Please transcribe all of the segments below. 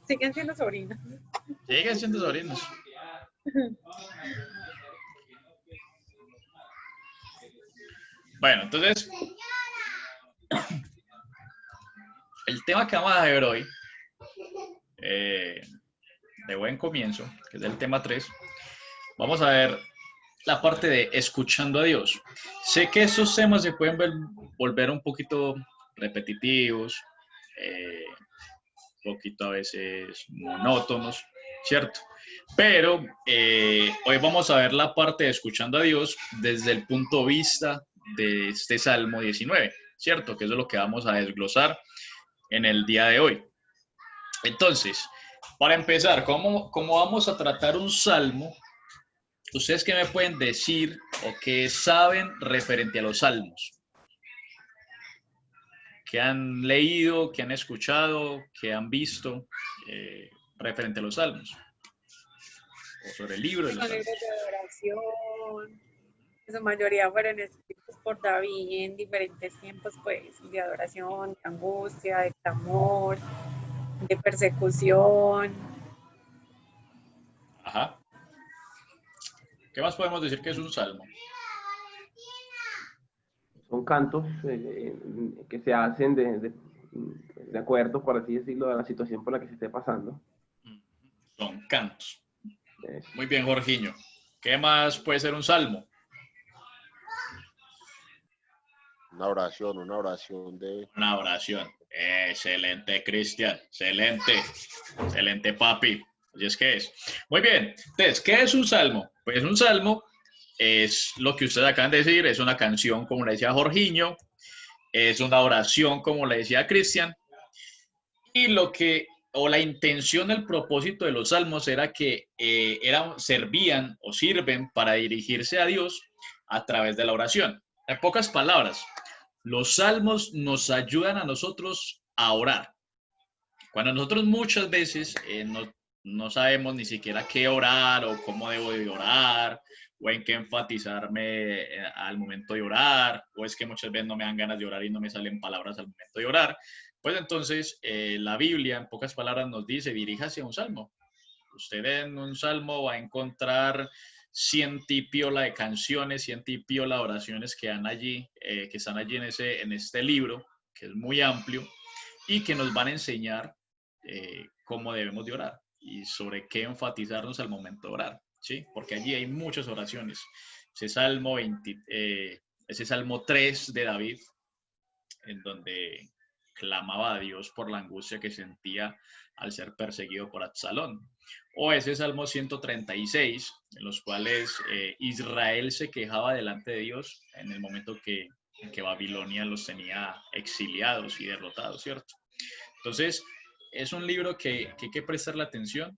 Siguen siendo sobrinos. Siguen siendo sobrinos. Bueno, entonces, el tema que vamos a ver hoy, de buen comienzo, que es el tema 3, vamos a ver la parte de escuchando a Dios. Sé que esos temas se pueden volver un poquito repetitivos, un poquito a veces monótonos, ¿cierto? Pero hoy vamos a ver la parte de escuchando a Dios desde el punto de vista de este Salmo 19, ¿cierto? Que eso es lo que vamos a desglosar en el día de hoy. Entonces, para empezar, ¿cómo vamos a tratar un salmo? ¿Ustedes qué me pueden decir o qué saben referente a los salmos? ¿Qué han leído, qué han escuchado, qué han visto referente a los salmos? O sobre el libro de los Son salmos. libros de adoración. En su mayoría fueron escritos por David en diferentes tiempos, pues, de adoración, de angustia, de clamor, de persecución. Ajá. ¿Qué más podemos decir que es un salmo? Son cantos que se hacen de acuerdo, por así decirlo, a la situación por la que se esté pasando. Son cantos. Muy bien, Jorginho. ¿Qué más puede ser un salmo? Una oración de... Una oración. Excelente, Cristian. Excelente. Excelente, papi. Así es que es. Muy bien. Entonces, ¿qué es un salmo? Pues un salmo es lo que ustedes acaban de decir, es una canción, como le decía Jorginho, es una oración, como le decía Cristian, y la intención, el propósito de los salmos era que servían o sirven para dirigirse a Dios a través de la oración. En pocas palabras, los salmos nos ayudan a nosotros a orar. Cuando nosotros muchas veces no sabemos ni siquiera qué orar o cómo debo de orar, o en qué enfatizarme al momento de orar, o es que muchas veces no me dan ganas de orar y no me salen palabras al momento de orar, pues entonces la Biblia, en pocas palabras, nos dice, diríjase a un salmo. Usted en un salmo va a encontrar ciento y piola de canciones, ciento y piola de oraciones que están allí en este libro, que es muy amplio, y que nos van a enseñar cómo debemos de orar y sobre qué enfatizarnos al momento de orar, ¿sí? Porque allí hay muchas oraciones. Ese Salmo 3 de David, en donde clamaba a Dios por la angustia que sentía al ser perseguido por Absalón. O ese Salmo 136, en los cuales Israel se quejaba delante de Dios en el momento que Babilonia los tenía exiliados y derrotados, ¿cierto? Entonces, es un libro que hay que prestarle atención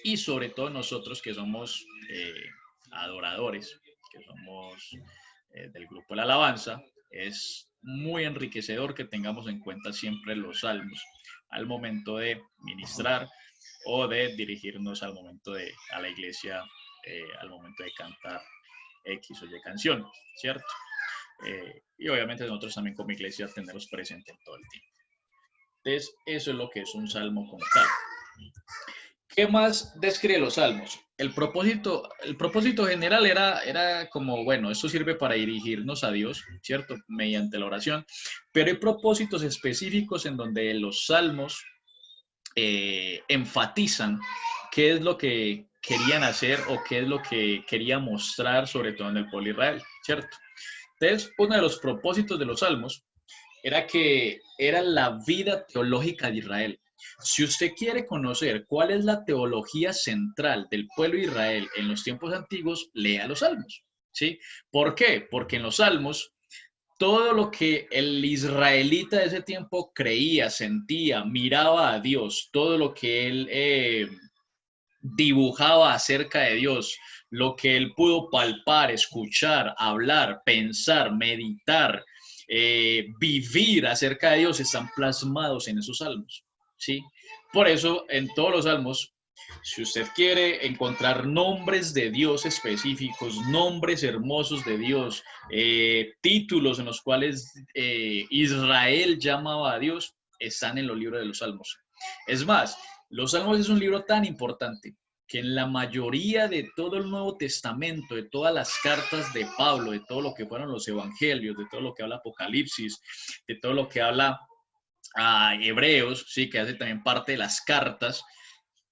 y sobre todo nosotros que somos adoradores, que somos del grupo de la alabanza, es muy enriquecedor que tengamos en cuenta siempre los salmos al momento de ministrar o de dirigirnos a la iglesia, al momento de cantar X o Y canción, ¿cierto? Y obviamente nosotros también como iglesia tenerlos presentes todo el tiempo. Entonces, eso es lo que es un salmo como tal. ¿Qué más describe los salmos? El propósito general era como, bueno, esto sirve para dirigirnos a Dios, ¿cierto? Mediante la oración, pero hay propósitos específicos en donde los salmos enfatizan qué es lo que querían hacer o qué es lo que quería mostrar, sobre todo en el pueblo de Israel, ¿cierto? Entonces, uno de los propósitos de los salmos era la vida teológica de Israel. Si usted quiere conocer cuál es la teología central del pueblo de Israel en los tiempos antiguos, lea los salmos, ¿sí? ¿Por qué? Porque en los salmos todo lo que el israelita de ese tiempo creía, sentía, miraba a Dios, todo lo que él dibujaba acerca de Dios, lo que él pudo palpar, escuchar, hablar, pensar, meditar, vivir acerca de Dios, están plasmados en esos salmos, ¿sí? Por eso, en todos los salmos, si usted quiere encontrar nombres de Dios específicos, nombres hermosos de Dios, títulos en los cuales Israel llamaba a Dios, están en los libros de los Salmos. Es más, los Salmos es un libro tan importante que en la mayoría de todo el Nuevo Testamento, de todas las cartas de Pablo, de todo lo que fueron los evangelios, de todo lo que habla Apocalipsis, de todo lo que habla a Hebreos, sí, que hace también parte de las cartas,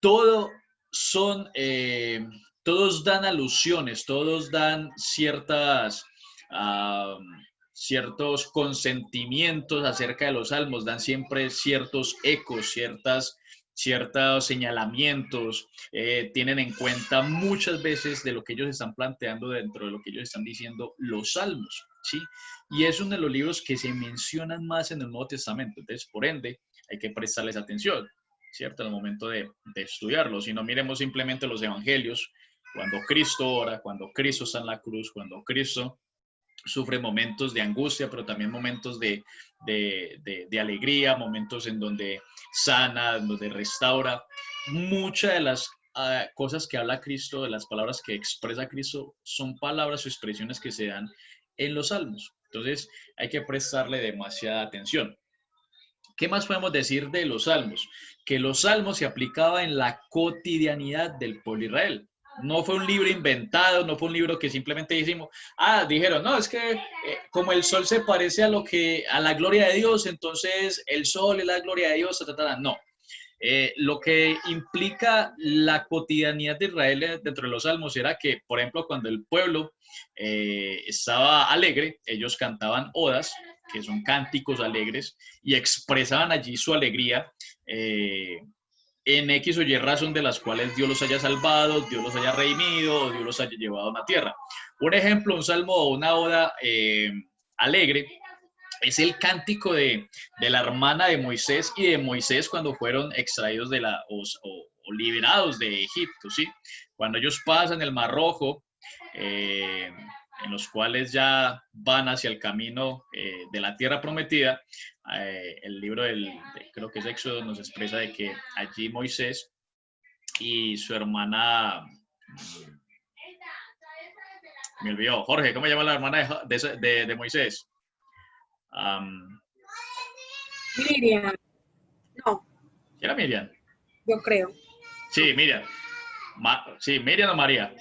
todo son, todos dan alusiones, todos dan ciertos consentimientos acerca de los salmos, dan siempre ciertos ecos, ciertos señalamientos, tienen en cuenta muchas veces de lo que ellos están planteando dentro de lo que ellos están diciendo los salmos, ¿sí? Y es uno de los libros que se mencionan más en el Nuevo Testamento, entonces por ende hay que prestarles atención, ¿cierto? En el momento de estudiarlo, si no miremos simplemente los evangelios, cuando Cristo ora, cuando Cristo está en la cruz, cuando Cristo sufre momentos de angustia, pero también momentos de alegría, momentos en donde sana, en donde restaura. Muchas de las cosas que habla Cristo, de las palabras que expresa Cristo, son palabras o expresiones que se dan en los salmos. Entonces hay que prestarle demasiada atención. ¿Qué más podemos decir de los salmos? Que los salmos se aplicaban en la cotidianidad del pueblo de Israel. No fue un libro inventado, no fue un libro que simplemente dijeron, no, es que como el sol se parece a la gloria de Dios, entonces el sol es la gloria de Dios, no. Lo que implica la cotidianidad de Israel dentro de los salmos era que, por ejemplo, cuando el pueblo estaba alegre, ellos cantaban odas, que son cánticos alegres, y expresaban allí su alegría en X o Y razón de las cuales Dios los haya salvado, Dios los haya redimido, o Dios los haya llevado a una tierra. Un ejemplo, un salmo o una oda alegre es el cántico de la hermana de Moisés y de Moisés cuando fueron extraídos o liberados de Egipto, ¿sí? Cuando ellos pasan el Mar Rojo, en los cuales ya van hacia el camino de la tierra prometida, el libro creo que es Éxodo, nos expresa de que allí Moisés y su hermana, me olvidó, Jorge, ¿cómo se llama la hermana de Moisés? Miriam, no, ¿Era Miriam? yo creo. Sí, Miriam. Sí, Miriam o María.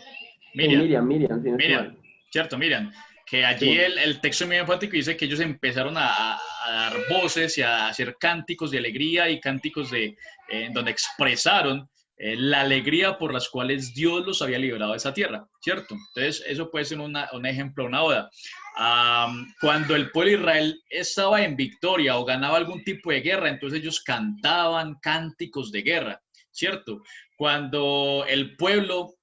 Miriam, si no estoy Miriam, mal. cierto, Miriam. Que allí Sí. el texto muy enfático dice que ellos empezaron a dar voces y a hacer cánticos de alegría y cánticos donde expresaron la alegría por las cuales Dios los había liberado de esa tierra, ¿cierto? Entonces, eso puede ser un ejemplo, una oda. Cuando el pueblo de Israel estaba en victoria o ganaba algún tipo de guerra, entonces ellos cantaban cánticos de guerra, ¿cierto? Cuando el pueblo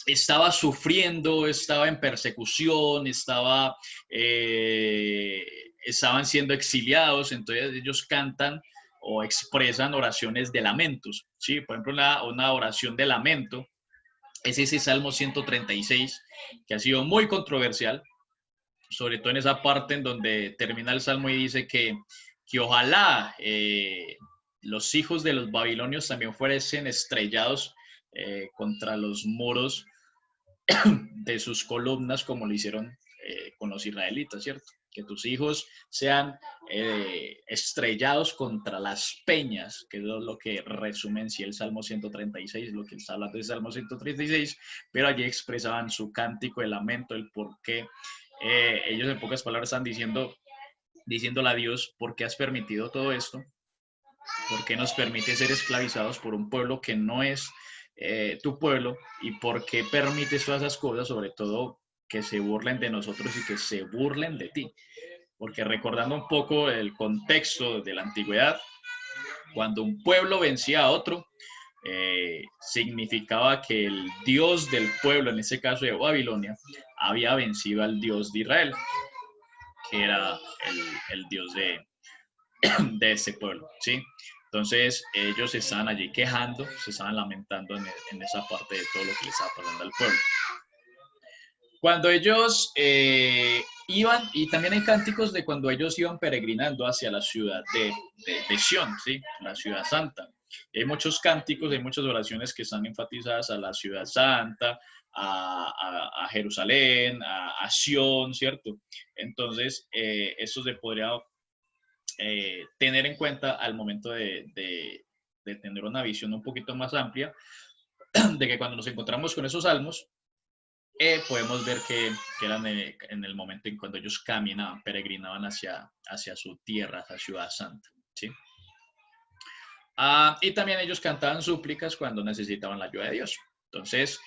estaba sufriendo, estaba en persecución, estaban siendo exiliados, entonces ellos cantan o expresan oraciones de lamentos, ¿sí? Por ejemplo, una oración de lamento es ese Salmo 136, que ha sido muy controversial, sobre todo en esa parte en donde termina el Salmo y dice que ojalá los hijos de los babilonios también fuesen estrellados contra los muros de sus columnas como lo hicieron con los israelitas, ¿cierto? Que tus hijos sean estrellados contra las peñas, que es lo que resume en sí el Salmo 136, lo que está hablando del Salmo 136, pero allí expresaban su cántico de lamento, el por qué ellos en pocas palabras están diciéndole a Dios, ¿por qué has permitido todo esto? ¿Por qué nos permite ser esclavizados por un pueblo que no es tu pueblo? ¿Y por qué permites todas esas cosas? Sobre todo que se burlen de nosotros y que se burlen de ti. Porque recordando un poco el contexto de la antigüedad, cuando un pueblo vencía a otro, significaba que el Dios del pueblo, en este caso de Babilonia, había vencido al Dios de Israel, que era el Dios de ese pueblo, ¿sí? Entonces ellos se estaban allí quejando, se estaban lamentando en esa parte de todo lo que les estaba pasando al pueblo. Cuando ellos iban, y también hay cánticos de cuando ellos iban peregrinando hacia la ciudad de Sión, ¿sí? La ciudad santa. Hay muchos cánticos, hay muchas oraciones que están enfatizadas a la ciudad santa, a Jerusalén, a Sión, ¿cierto? Entonces, esto se podría tener en cuenta al momento de tener una visión un poquito más amplia, de que cuando nos encontramos con esos salmos, podemos ver que eran en el momento en cuando ellos caminaban, peregrinaban hacia su tierra, hacia Ciudad Santa, ¿sí? Y también ellos cantaban súplicas cuando necesitaban la ayuda de Dios. Entonces,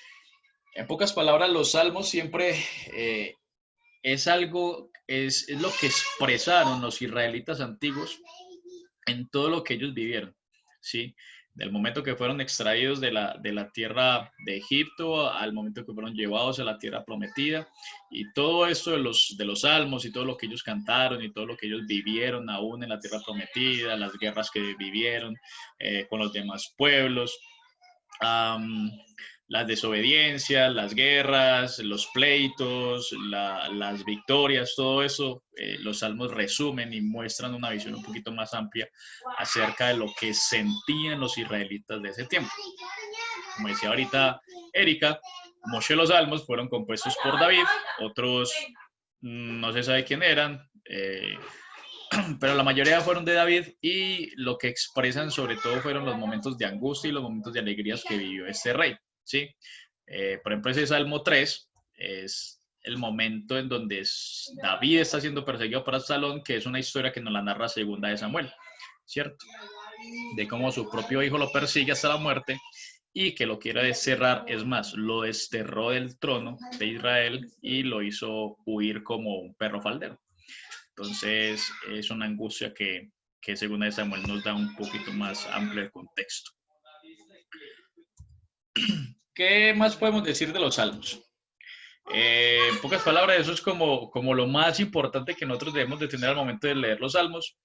en pocas palabras, los salmos siempre es lo que expresaron los israelitas antiguos en todo lo que ellos vivieron, ¿sí? Del momento que fueron extraídos de la tierra de Egipto al momento que fueron llevados a la tierra prometida, y todo esto de los salmos y todo lo que ellos cantaron y todo lo que ellos vivieron aún en la tierra prometida, las guerras que vivieron con los demás pueblos, las desobediencias, las guerras, los pleitos, las victorias, todo eso, los salmos resumen y muestran una visión un poquito más amplia acerca de lo que sentían los israelitas de ese tiempo. Como decía ahorita Erika, muchos de los salmos fueron compuestos por David, otros no se sabe quién eran, pero la mayoría fueron de David, y lo que expresan sobre todo fueron los momentos de angustia y los momentos de alegrías que vivió este rey, ¿sí? Por ejemplo, ese Salmo 3 es el momento en donde David está siendo perseguido por Absalón, que es una historia que nos la narra segunda de Samuel, ¿cierto? De cómo su propio hijo lo persigue hasta la muerte y que lo quiere desterrar, es más, lo desterró del trono de Israel y lo hizo huir como un perro faldero. Entonces, es una angustia que según de Samuel nos da un poquito más amplio el contexto. ¿Qué más podemos decir de los salmos? En pocas palabras, eso es como lo más importante que nosotros debemos de tener al momento de leer los salmos.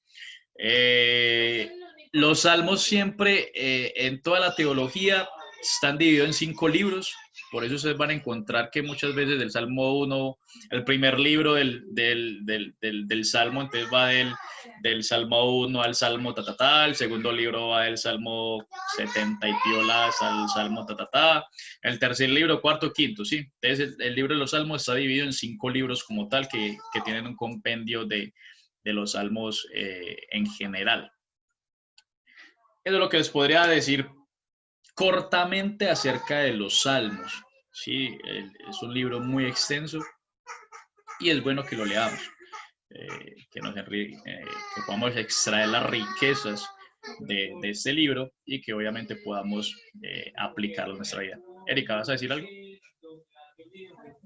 Los salmos siempre, en toda la teología, están divididos en 5 libros. Por eso ustedes van a encontrar que muchas veces del Salmo 1, el primer libro del Salmo, entonces va del Salmo 1 al Salmo tatatá, el segundo libro va del Salmo 70 y piolas al Salmo tatatá, el tercer libro, cuarto, quinto, ¿sí? Entonces el libro de los Salmos está dividido en 5 libros como tal, que tienen un compendio de los salmos en general. Eso es lo que les podría decir cortamente acerca de los salmos. Sí, es un libro muy extenso y es bueno que lo leamos, que podamos extraer las riquezas de este libro y que obviamente podamos aplicarlo en nuestra vida. Erika, ¿vas a decir algo?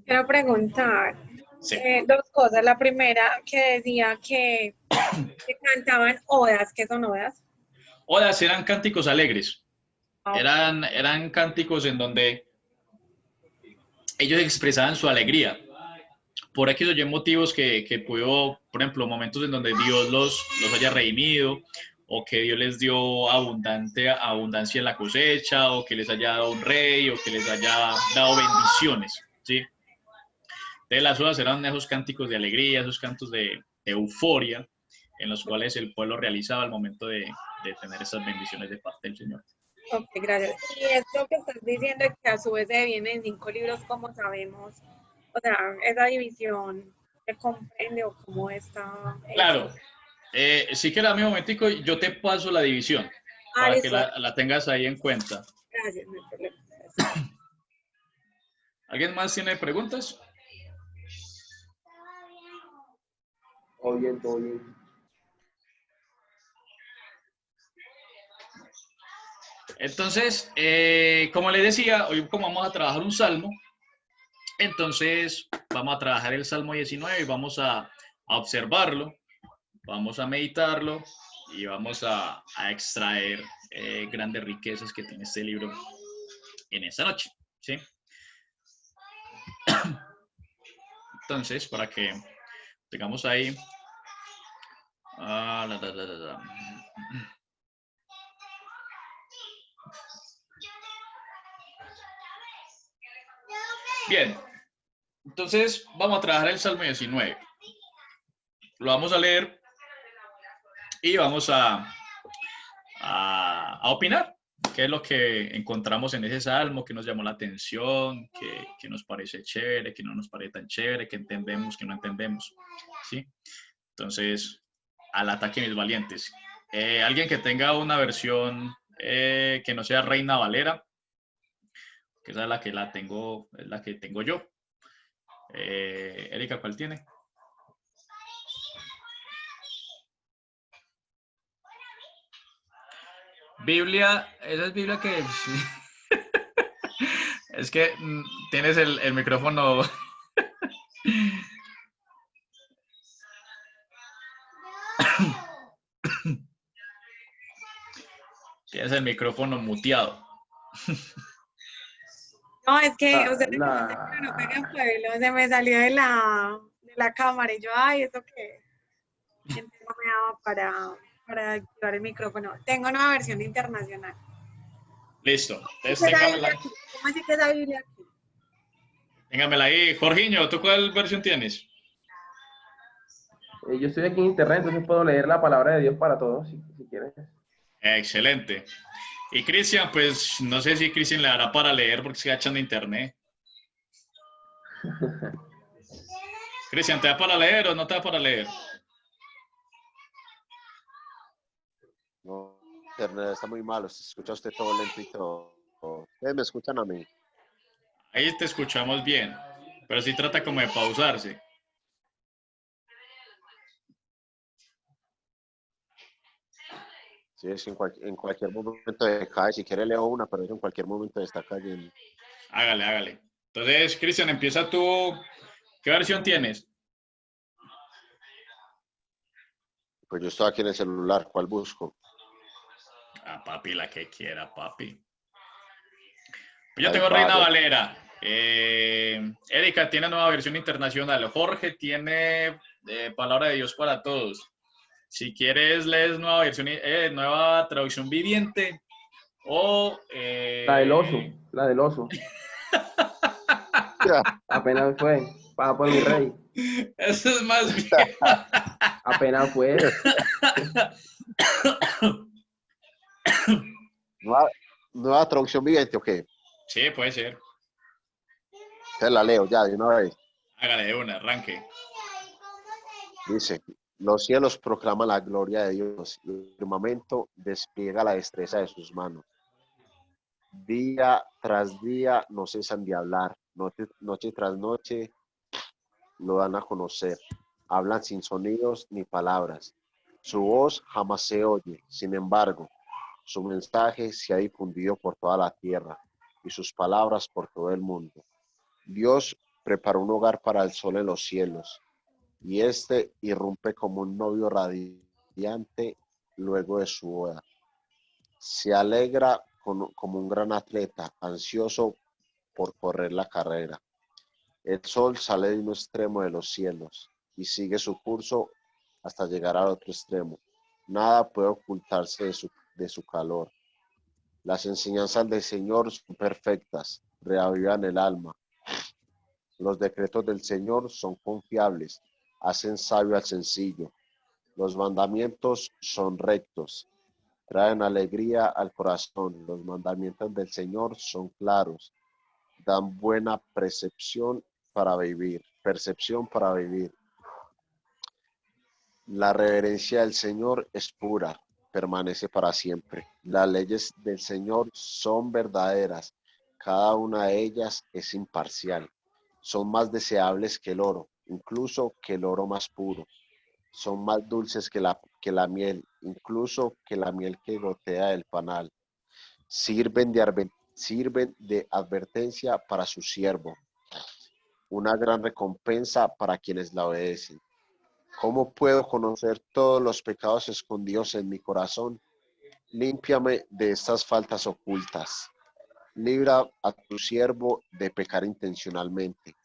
Quiero preguntar Sí. 2 cosas. La primera, que decía que cantaban odas. ¿Qué son odas? Odas eran cánticos alegres. Ah, Eran cánticos en donde ellos expresaban su alegría por X o Y motivos que pudo, por ejemplo, momentos en donde Dios los haya redimido, o que Dios les dio abundancia en la cosecha, o que les haya dado un rey, o que les haya dado bendiciones, ¿sí? Entonces las odas eran esos cánticos de alegría, esos cantos de euforia, en los cuales el pueblo realizaba al momento de tener esas bendiciones de parte del Señor. ok, gracias. Y esto que estás diciendo, que a su vez se viene en 5 libros, ¿cómo sabemos? O sea, esa división se comprende o cómo está Claro, hecho. si quieres, dame un momentico, yo te paso la división para que Listo. la tengas ahí en cuenta. Gracias, no hay problema. ¿Alguien más tiene preguntas? Todo bien, todo bien. Entonces, como les decía, hoy como vamos a trabajar un salmo, entonces vamos a trabajar el Salmo 19 y vamos a observarlo, vamos a meditarlo y vamos a extraer grandes riquezas que tiene este libro en esta noche, ¿sí? Entonces, para que tengamos ahí... Bien, entonces vamos a trabajar el Salmo 19. Lo vamos a leer y vamos a opinar qué es lo que encontramos en ese salmo, que nos llamó la atención, que nos parece chévere, que no nos parece tan chévere, que entendemos, que no entendemos, ¿sí? Entonces, al ataque mis valientes. Alguien que tenga una versión que no sea Reina Valera, que esa es la que es la que tengo yo. Erika, ¿cuál tiene? Biblia, esa es Biblia que es que tienes el micrófono. Tienes el micrófono muteado. No, es que, o sea, La, lo que pasa es que no pega en la- pueblo, se me salió de la cámara y yo, ay, ¿eso qué? Entonces no me daba para activar el micrófono. Tengo una versión internacional. Listo. ¿Qué Entonces es esa Biblia aquí? ¿Cómo así que esa Biblia aquí? téngamela ahí. Jorginho, ¿tú cuál versión tienes? yo estoy aquí en internet, entonces puedo leer la palabra de Dios para todos, si quieres. Excelente. Y Cristian, pues no sé si Cristian le dará para leer porque se echan de internet. Cristian, ¿te da para leer o no te da para leer? No, internet está muy malo, se escucha usted todo lento y todo. Ustedes me escuchan a mí. Ahí te escuchamos bien, pero sí trata como de pausarse. Sí, es que en cualquier momento cae. Si quiere leo una, pero en cualquier momento está cayendo. Hágale, hágale. Entonces, Cristian, empieza tú. ¿Qué versión tienes? Pues yo estoy aquí en el celular, ¿cuál busco? Ah, papi, la que quiera, papi. Pues yo Ahí tengo va, Reina Valera. Erika tiene nueva versión internacional. Jorge tiene Palabra de Dios para Todos. Si quieres, lees nueva versión, nueva traducción viviente o... La del oso. Apenas fue. Pasa por mi rey. Eso es más bien. Apenas fue. nueva, nueva traducción viviente, ok. Sí, puede ser. Entonces la leo ya de una vez. Hágale de una, arranque. Dice, los cielos proclaman la gloria de Dios y el firmamento despliega la destreza de sus manos. Día tras día no cesan de hablar, noche tras noche lo dan a conocer. Hablan sin sonidos ni palabras. Su voz jamás se oye, sin embargo, su mensaje se ha difundido por toda la tierra y sus palabras por todo el mundo. Dios preparó un hogar para el sol en los cielos y este irrumpe como un novio radiante luego de su boda. Se alegra como un gran atleta, ansioso por correr la carrera. El sol sale de un extremo de los cielos y sigue su curso hasta llegar al otro extremo. Nada puede ocultarse de su calor. Las enseñanzas del Señor son perfectas, reavivan el alma. Los decretos del Señor son confiables, hacen sabio al sencillo. Los mandamientos son rectos, traen alegría al corazón. Los mandamientos del Señor son claros, dan buena percepción para vivir. La reverencia del Señor es pura, permanece para siempre. Las leyes del Señor son verdaderas, cada una de ellas es imparcial. Son más deseables que el oro, incluso que el oro más puro. Son más dulces que la miel, incluso que la miel que gotea del panal. Sirven de advertencia para su siervo, una gran recompensa para quienes la obedecen. ¿Cómo puedo conocer todos los pecados escondidos en mi corazón? Límpiame de estas faltas ocultas. Libra a tu siervo de pecar intencionalmente.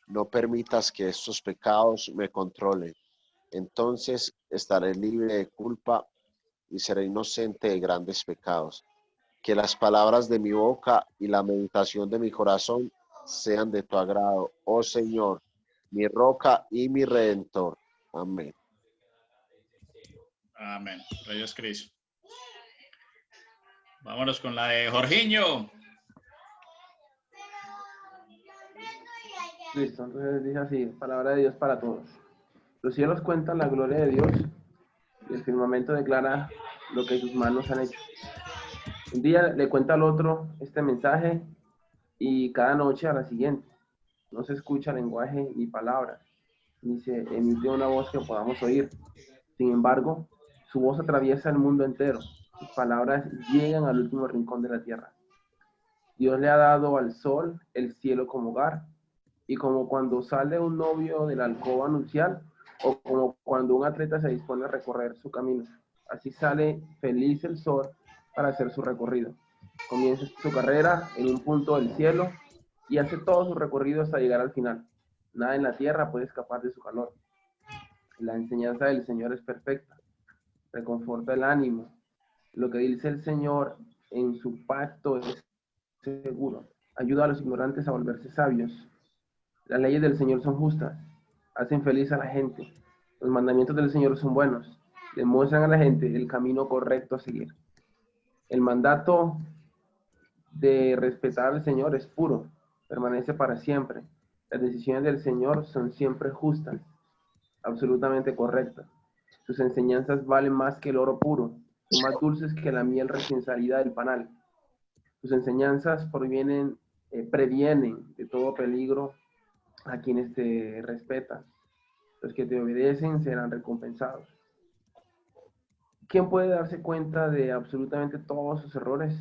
No permitas que estos pecados me controlen. Entonces estaré libre de culpa y seré inocente de grandes pecados. Que las palabras de mi boca y la meditación de mi corazón sean de tu agrado, oh Señor, mi roca y mi redentor. Amén. Amén. Reyes Cristo. Vámonos con la de Jorginho. Listo, entonces dice así, palabra de Dios para todos. Los cielos cuentan la gloria de Dios y el firmamento declara lo que sus manos han hecho. Un día le cuenta al otro este mensaje y cada noche a la siguiente. No se escucha lenguaje ni palabras, ni se emite una voz que podamos oír. Sin embargo, su voz atraviesa el mundo entero. Sus palabras llegan al último rincón de la tierra. Dios le ha dado al sol el cielo como hogar, y como cuando sale un novio de la alcoba nupcial, o como cuando un atleta se dispone a recorrer su camino. Así sale feliz el sol para hacer su recorrido. Comienza su carrera en un punto del cielo y hace todo su recorrido hasta llegar al final. Nada en la tierra puede escapar de su calor. La enseñanza del Señor es perfecta, reconforta el ánimo. Lo que dice el Señor en su pacto es seguro. Ayuda a los ignorantes a volverse sabios. Las leyes del Señor son justas, hacen feliz a la gente. Los mandamientos del Señor son buenos, le muestran a la gente el camino correcto a seguir. El mandato de respetar al Señor es puro, permanece para siempre. Las decisiones del Señor son siempre justas, absolutamente correctas. Sus enseñanzas valen más que el oro puro, son más dulces que la miel recién salida del panal. Sus enseñanzas previenen de todo peligro a quienes te respetan. Los que te obedecen serán recompensados. ¿Quién puede darse cuenta de absolutamente todos sus errores?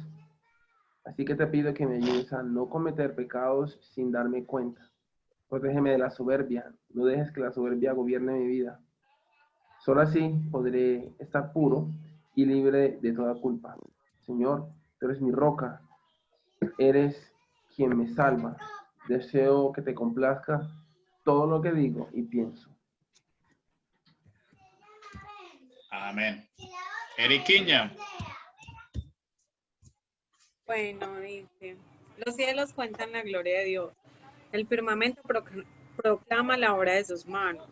Así que te pido que me ayudes a no cometer pecados sin darme cuenta. Protégeme de la soberbia, no dejes que la soberbia gobierne mi vida. Solo así podré estar puro y libre de toda culpa. Señor, tú eres mi roca, eres quien me salva. Deseo que te complazca todo lo que digo y pienso. Amén. Eriquiña. Bueno, dice, los cielos cuentan la gloria de Dios. El firmamento proclama la obra de sus manos.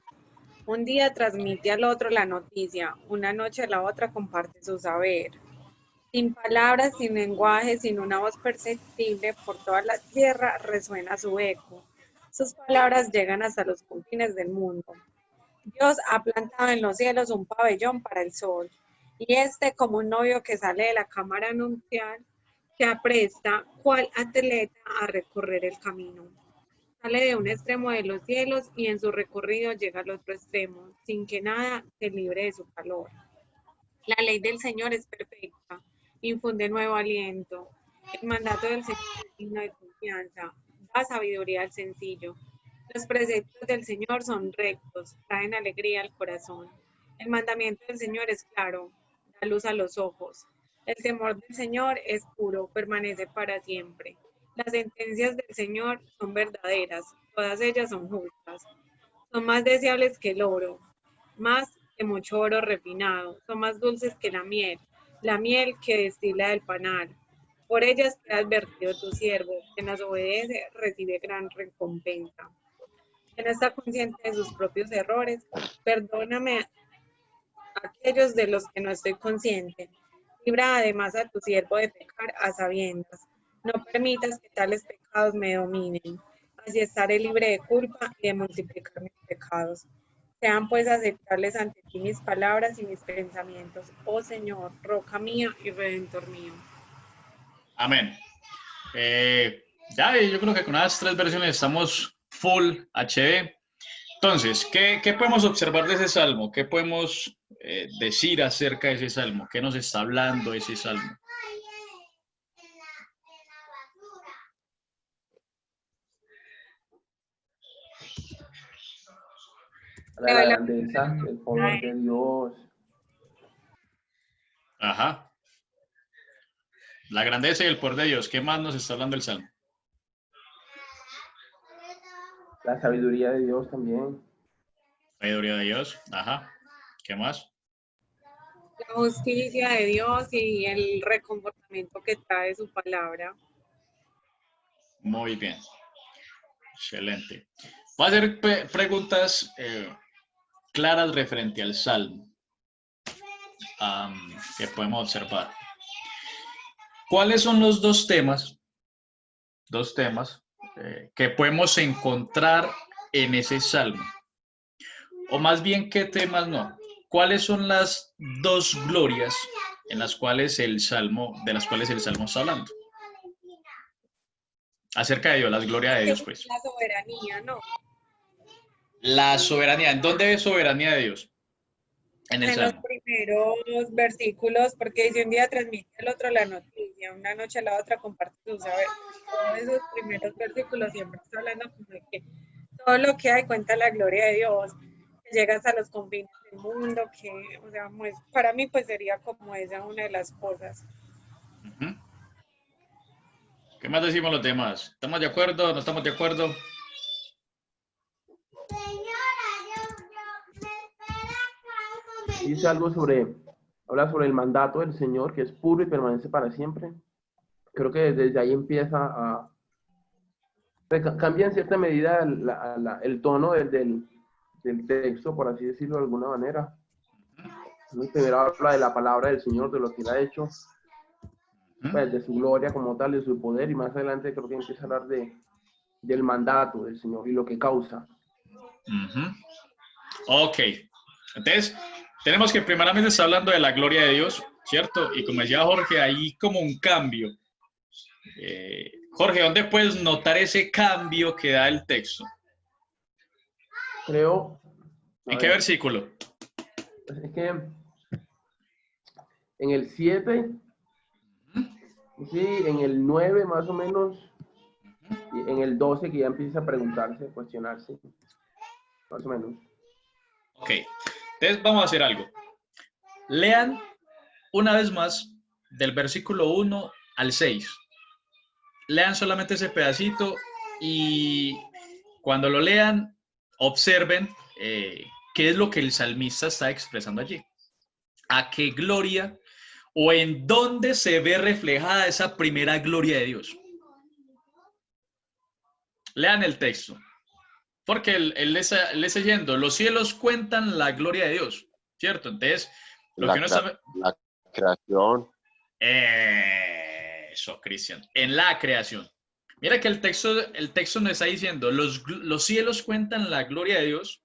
Un día transmite al otro la noticia, una noche la otra comparte su saber. Sin palabras, sin lenguaje, sin una voz perceptible, por toda la tierra resuena su eco. Sus palabras llegan hasta los confines del mundo. Dios ha plantado en los cielos un pabellón para el sol, y este, como un novio que sale de la cámara nupcial, se apresta, cual atleta, a recorrer el camino. Sale de un extremo de los cielos y en su recorrido llega al otro extremo, sin que nada se libre de su calor. La ley del Señor es perfecta, infunde nuevo aliento. El mandato del Señor es digno de confianza, da sabiduría al sencillo. Los preceptos del Señor son rectos, traen alegría al corazón. El mandamiento del Señor es claro, da luz a los ojos. El temor del Señor es puro, permanece para siempre. Las sentencias del Señor son verdaderas, todas ellas son justas. Son más deseables que el oro, más que mucho oro refinado, son más dulces que la miel que destila del panal. Por ellas te ha advertido tu siervo, quien las obedece recibe gran recompensa. Quien no está consciente de sus propios errores, perdóname aquellos de los que no estoy consciente. Libra además a tu siervo de pecar a sabiendas. No permitas que tales pecados me dominen. Así estaré libre de culpa y de multiplicar mis pecados. Sean pues aceptables ante ti mis palabras y mis pensamientos, oh Señor, roca mía y redentor mío. Amén. Ya, yo creo que con las 3 versiones estamos full HD. Entonces, ¿qué podemos observar de ese salmo? ¿Qué podemos decir acerca de ese salmo? ¿Qué nos está hablando ese salmo? La grandeza, el poder de Dios. Ajá. La grandeza y el poder de Dios. ¿Qué más nos está hablando el salmo? La sabiduría de Dios también. Sabiduría de Dios. Ajá. ¿Qué más? La justicia de Dios y el reconfortamiento que trae su palabra. Muy bien. Excelente. Voy a hacer preguntas claras referente al salmo que podemos observar. ¿Cuáles son los dos temas que podemos encontrar en ese salmo? O más bien, ¿qué temas no? ¿cuáles son las dos glorias en las cuales el Salmo, de las cuales el Salmo está hablando? Acerca de Dios, las glorias de Dios, pues. La soberanía, ¿no? La soberanía. ¿En dónde ve soberanía de Dios? En el En los Salmo. primeros versículos, porque dice un día transmite al otro la noticia, una noche a la otra comparte su saber. Todos esos primeros versículos siempre está hablando como de que todo lo que hay cuenta la gloria de Dios, que llegas a los confines del mundo, que, o sea, pues, para mí pues sería como esa una de las cosas. Ujú. ¿Qué más decimos los demás? ¿Estamos de acuerdo? ¿No estamos de acuerdo? Dice algo sobre, habla sobre el mandato del Señor, que es puro y permanece para siempre. Creo que desde ahí empieza a... Cambia en cierta medida el tono del texto, por así decirlo de alguna manera. Primero habla de la palabra del Señor, de lo que él ha hecho, pues, de su gloria como tal, de su poder, y más adelante creo que empieza a hablar del mandato del Señor y lo que causa. Ok, entonces tenemos que primeramente está hablando de la gloria de Dios, ¿cierto? Y como decía Jorge, hay como un cambio. Jorge, ¿dónde puedes notar ese cambio que da el texto? Creo... ¿En qué versículo? Es que en el 7, sí, en el 9 más o menos, y en el 12 que ya empieza a preguntarse, a cuestionarse, más o menos. Ok, entonces vamos a hacer algo. Lean una vez más del versículo 1 al 6. Lean solamente ese pedacito y cuando lo lean, observen qué es lo que el salmista está expresando allí. ¿A qué gloria o en dónde se ve reflejada esa primera gloria de Dios? Lean el texto. Porque él está leyendo, los cielos cuentan la gloria de Dios, ¿cierto? Entonces, lo que uno está... La creación. Eso, Cristian, en la creación. Mira que el texto nos está diciendo, los cielos cuentan la gloria de Dios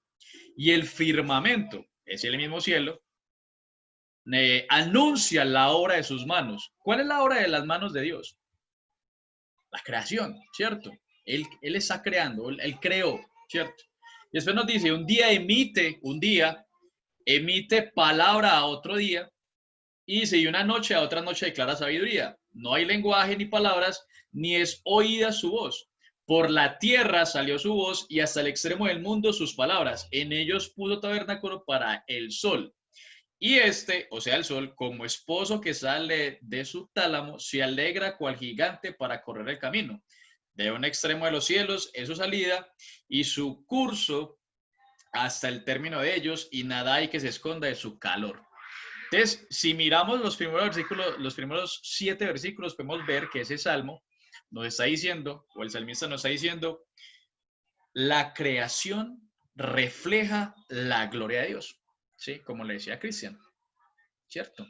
y el firmamento, es el mismo cielo, anuncia la obra de sus manos. ¿Cuál es la obra de las manos de Dios? La creación, ¿cierto? Él está creando, él creó, ¿cierto? Y después nos dice, un día emite palabra a otro día, y dice, y una noche a otra noche declara sabiduría. No hay lenguaje ni palabras, ni es oída su voz. Por la tierra salió su voz, y hasta el extremo del mundo sus palabras. En ellos puso tabernáculo para el sol. Y o sea, el sol, como esposo que sale de su tálamo, se alegra cual gigante para correr el camino. De un extremo de los cielos es su salida y su curso hasta el término de ellos, y nada hay que se esconda de su calor. Entonces, si miramos los primeros versículos, los primeros 7 versículos, podemos ver que ese salmo nos está diciendo, o el salmista nos está diciendo, la creación refleja la gloria de Dios, ¿sí? Como le decía Cristian, ¿cierto?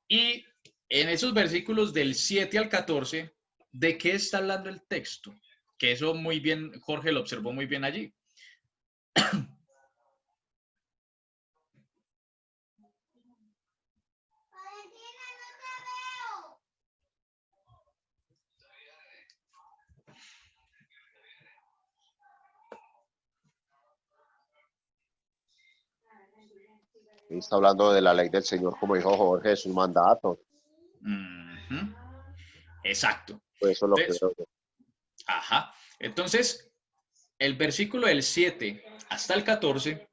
Y en esos versículos del 7 al 14, ¿de qué está hablando el texto? Que eso muy bien, Jorge lo observó muy bien allí. Está hablando de la ley del Señor, como dijo Jorge, es un mandato. Exacto. Pues eso es lo que creo. Ajá. Entonces, el versículo del 7 hasta el 14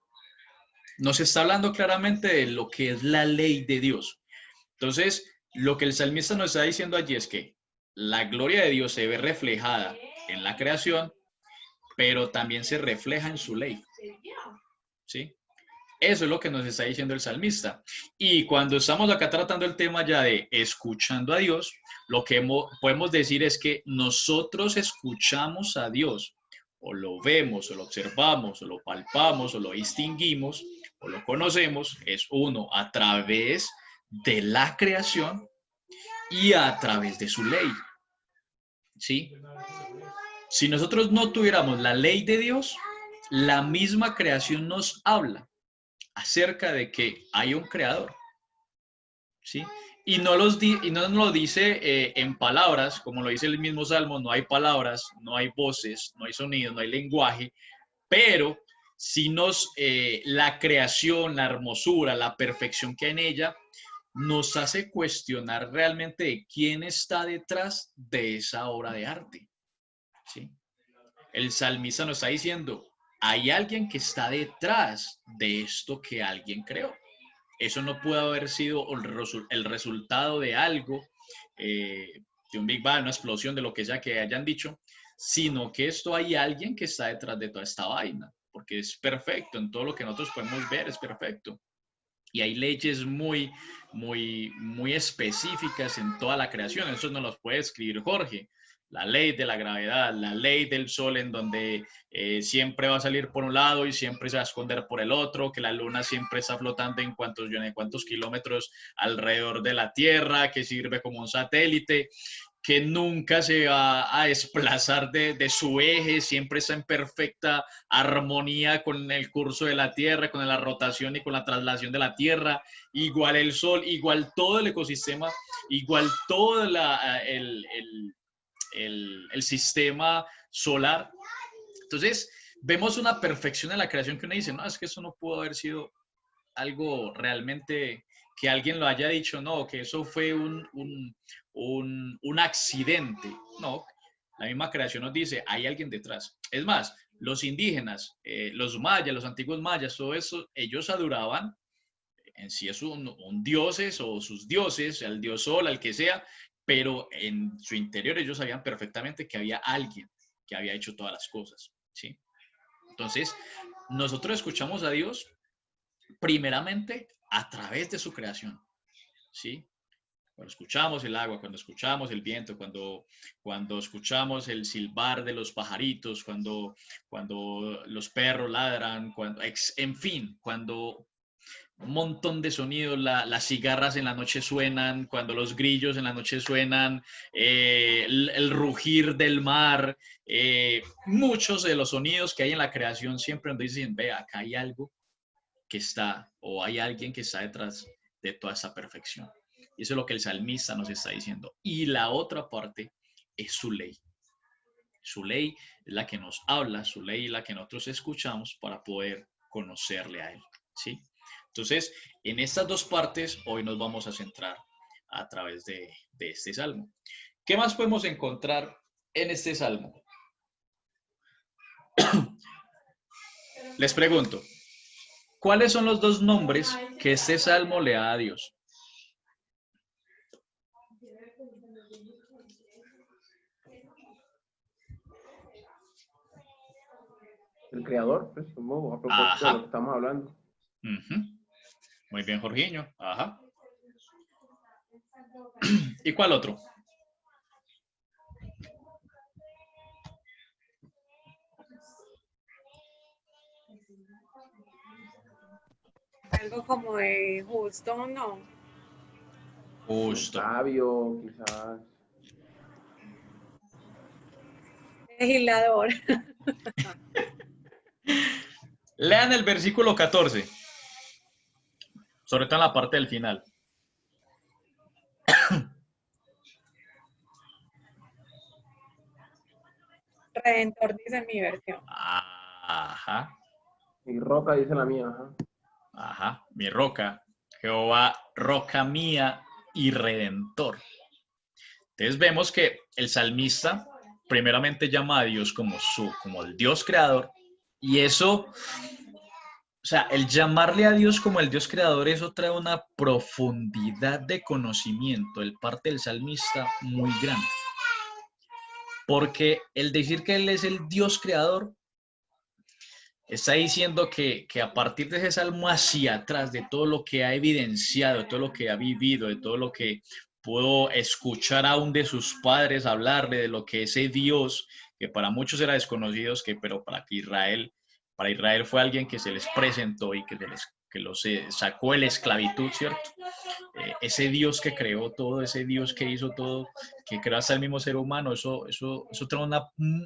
nos está hablando claramente de lo que es la ley de Dios. Entonces, lo que el salmista nos está diciendo allí es que la gloria de Dios se ve reflejada en la creación, pero también se refleja en su ley. ¿Sí? Eso es lo que nos está diciendo el salmista. Y cuando estamos acá tratando el tema ya de escuchando a Dios, lo que podemos decir es que nosotros escuchamos a Dios, o lo vemos, o lo observamos, o lo palpamos, o lo distinguimos, o lo conocemos, es uno, a través de la creación y a través de su ley. ¿Sí? Si nosotros no tuviéramos la ley de Dios, la misma creación nos habla acerca de que hay un creador, ¿sí? Y no nos lo dice en palabras, como lo dice el mismo Salmo, no hay palabras, no hay voces, no hay sonidos, no hay lenguaje, pero si la creación, la hermosura, la perfección que hay en ella, nos hace cuestionar realmente de quién está detrás de esa obra de arte, ¿sí? El salmista nos está diciendo, hay alguien que está detrás de esto que alguien creó. Eso no puede haber sido el resultado de algo, de un Big Bang, una explosión, de lo que sea que hayan dicho, sino que esto hay alguien que está detrás de toda esta vaina, porque es perfecto, en todo lo que nosotros podemos ver es perfecto. Y hay leyes muy específicas en toda la creación, eso nos los puede escribir Jorge. La ley de la gravedad, la ley del sol, en donde siempre va a salir por un lado y siempre se va a esconder por el otro, que la luna siempre está flotando en cuántos kilómetros alrededor de la Tierra, que sirve como un satélite, que nunca se va a desplazar de su eje, siempre está en perfecta armonía con el curso de la Tierra, con la rotación y con la traslación de la Tierra, igual el Sol, igual todo el ecosistema, igual todo el sistema solar. Entonces, vemos una perfección en la creación que uno dice, no, es que eso no pudo haber sido algo realmente que alguien lo haya dicho, no, que eso fue un accidente. No, la misma creación nos dice, hay alguien detrás. Es más, los indígenas, los mayas, los antiguos mayas, todo eso, ellos adoraban, en sí es un dioses o sus dioses, al dios sol, al que sea, pero en su interior ellos sabían perfectamente que había alguien que había hecho todas las cosas, ¿sí? Entonces, nosotros escuchamos a Dios primeramente a través de su creación, ¿sí? Cuando escuchamos el agua, cuando escuchamos el viento, cuando escuchamos el silbar de los pajaritos, cuando los perros ladran, en fin, cuando un montón de sonidos, las cigarras en la noche suenan, cuando los grillos en la noche suenan, el rugir del mar, muchos de los sonidos que hay en la creación siempre nos dicen, ve, acá hay algo que está, o hay alguien que está detrás de toda esa perfección. Y eso es lo que el salmista nos está diciendo. Y la otra parte es su ley. Su ley es la que nos habla, su ley es la que nosotros escuchamos para poder conocerle a él, ¿sí? Entonces, en estas dos partes hoy nos vamos a centrar a través de este salmo. ¿Qué más podemos encontrar en este salmo? Les pregunto, ¿cuáles son los dos nombres que este salmo le da a Dios? El creador, pues, como a propósito de lo que estamos hablando. Muy bien, Jorginho. Ajá. ¿Y cuál otro? Algo como de justo, ¿no? Justo. Sabio, quizás. Legislador. Lean el versículo 14. Sobre todo en la parte del final. Redentor dice mi versión. Ajá. Mi roca dice la mía, ajá. Ajá. Mi roca. Jehová, roca mía y redentor. Entonces vemos que el salmista primeramente llama a Dios como el Dios creador. Y eso, o sea, el llamarle a Dios como el Dios creador, eso trae una profundidad de conocimiento de parte del salmista muy grande. Porque el decir que Él es el Dios creador, está diciendo que a partir de ese salmo hacia atrás, de todo lo que ha evidenciado, de todo lo que ha vivido, de todo lo que pudo escuchar aún de sus padres hablarle, de lo que ese Dios, que para muchos era desconocido, pero para Israel fue alguien que se les presentó y que los sacó de la esclavitud, ¿cierto? Ese Dios que creó todo, ese Dios que hizo todo, que creó hasta el mismo ser humano, eso trae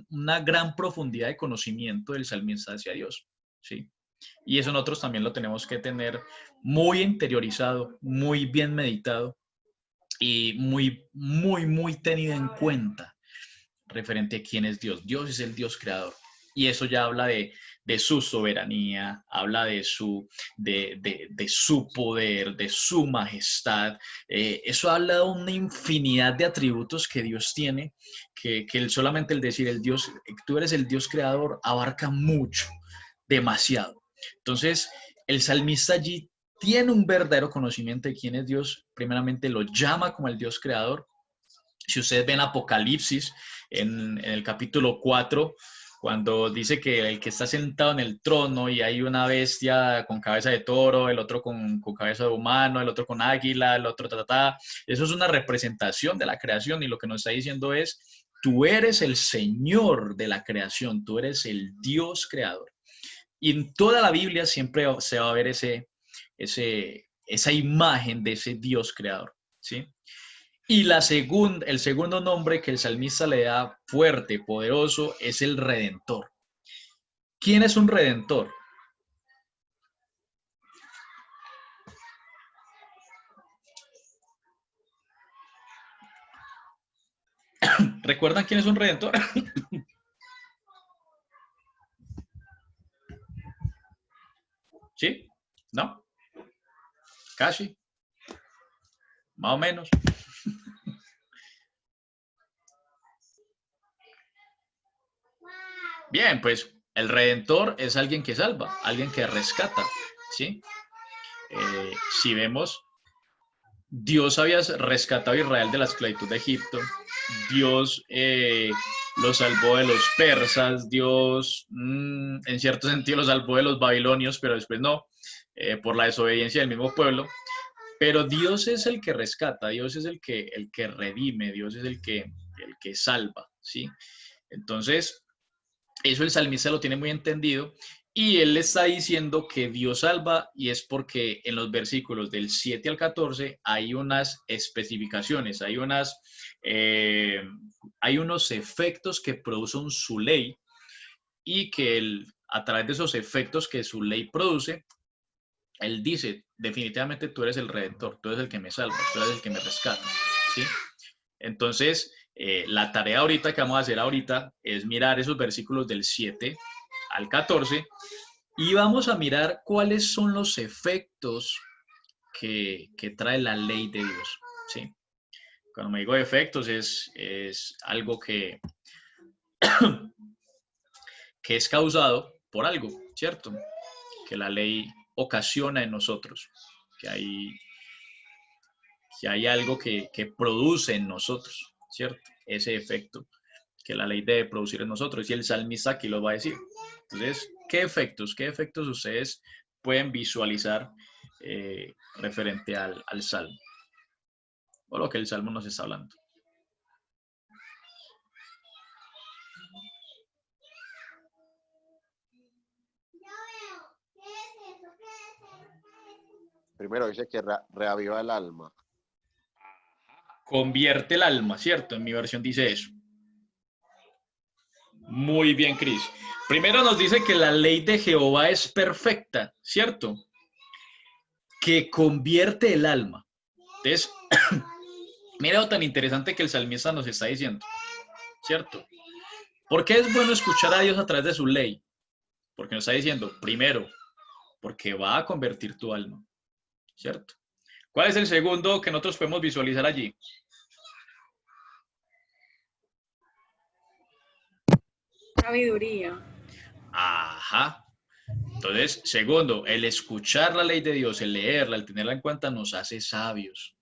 una gran profundidad de conocimiento del salmista hacia Dios, ¿sí? Y eso nosotros también lo tenemos que tener muy interiorizado, muy bien meditado y muy tenido en cuenta referente a quién es Dios. Dios es el Dios creador. Y eso ya habla de su soberanía, habla de su poder, de su majestad. Eso habla de una infinidad de atributos que Dios tiene, que solamente el decir el Dios, tú eres el Dios creador, abarca mucho, demasiado. Entonces, el salmista allí tiene un verdadero conocimiento de quién es Dios. Primeramente lo llama como el Dios creador. Si ustedes ven Apocalipsis, en el capítulo 4, cuando dice que el que está sentado en el trono y hay una bestia con cabeza de toro, el otro con cabeza de humano, el otro con águila, el otro eso es una representación de la creación y lo que nos está diciendo es, tú eres el Señor de la creación, tú eres el Dios creador. Y en toda la Biblia siempre se va a ver esa imagen de ese Dios creador, ¿sí? Y el segundo nombre que el salmista le da fuerte, poderoso, es el Redentor. ¿Quién es un Redentor? ¿Recuerdan quién es un Redentor? ¿Sí? ¿No? ¿Casi? ¿Más o menos? Bien, pues el Redentor es alguien que salva, alguien que rescata, ¿sí? Si vemos, Dios había rescatado a Israel de la esclavitud de Egipto, Dios lo salvó de los persas, Dios en cierto sentido lo salvó de los babilonios, pero después no, por la desobediencia del mismo pueblo. Pero Dios es el que rescata, Dios es el que redime, Dios es el que salva, ¿sí? Entonces, eso el salmista lo tiene muy entendido y él le está diciendo que Dios salva y es porque en los versículos del 7 al 14 hay unas especificaciones, hay unos efectos que producen su ley y que a través de esos efectos que su ley produce, él dice, definitivamente tú eres el Redentor, tú eres el que me salva, tú eres el que me rescata, ¿sí? Entonces, la tarea ahorita que vamos a hacer ahorita es mirar esos versículos del 7 al 14 y vamos a mirar cuáles son los efectos que trae la ley de Dios, ¿sí? Cuando me digo efectos es algo que es causado por algo, ¿cierto? Que la ley ocasiona en nosotros, que hay algo que produce en nosotros, ¿cierto? Ese efecto que la ley debe producir en nosotros. Y el salmista aquí lo va a decir. Entonces, qué efectos ustedes pueden visualizar referente al salmo? O lo que el salmo nos está hablando. Primero dice que reaviva el alma. Convierte el alma, ¿cierto? En mi versión dice eso. Muy bien, Cris. Primero nos dice que la ley de Jehová es perfecta, ¿cierto? Que convierte el alma. Entonces, mira lo tan interesante que el salmista nos está diciendo, ¿cierto? ¿Por qué es bueno escuchar a Dios a través de su ley? Porque nos está diciendo, primero, porque va a convertir tu alma, ¿cierto? ¿Cuál es el segundo que nosotros podemos visualizar allí? Sabiduría. Ajá. Entonces, segundo, el escuchar la ley de Dios, el leerla, el tenerla en cuenta, nos hace sabios.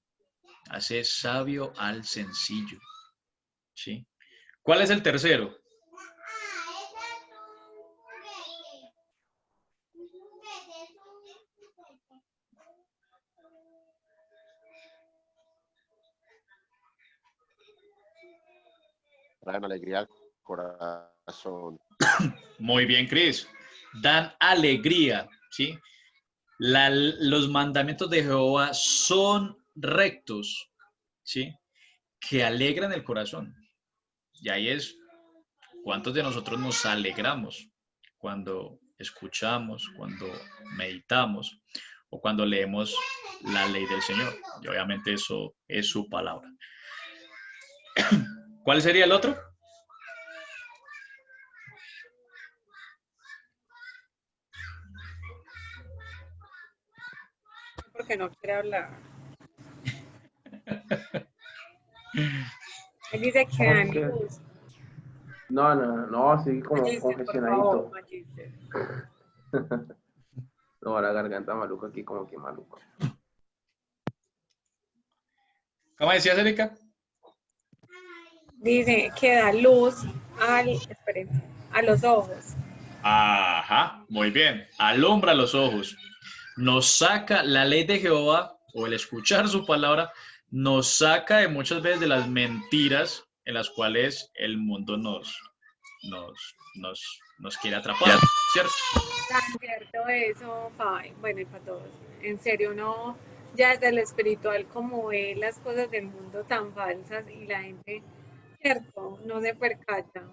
Hace sabio al sencillo. ¿Sí? ¿Cuál es el tercero? Traen alegría al corazón. Muy bien, Cris. Dan alegría, ¿sí? Los mandamientos de Jehová son rectos, ¿sí? Que alegran el corazón. Y ahí es, ¿cuántos de nosotros nos alegramos cuando escuchamos, cuando meditamos o cuando leemos la ley del Señor. Y obviamente eso es su palabra. ¿Cuál sería el otro? Porque no quiere hablar. Él dice que dan Ok. luz. No, así como Magister, por congestionadito. favor, Magister. No, la garganta maluca aquí como que maluca. ¿Cómo decías, Erika? Dice que da luz a los ojos. Ajá, muy bien. Alumbra los ojos. Nos saca la ley de Jehová o el escuchar su palabra, nos saca de muchas veces de las mentiras en las cuales el mundo nos quiere atrapar, ¿cierto? Tan cierto eso, Fabi. Bueno, y para todos. En serio, no, ya desde lo espiritual, como ve las cosas del mundo tan falsas y la gente, cierto, no se percata.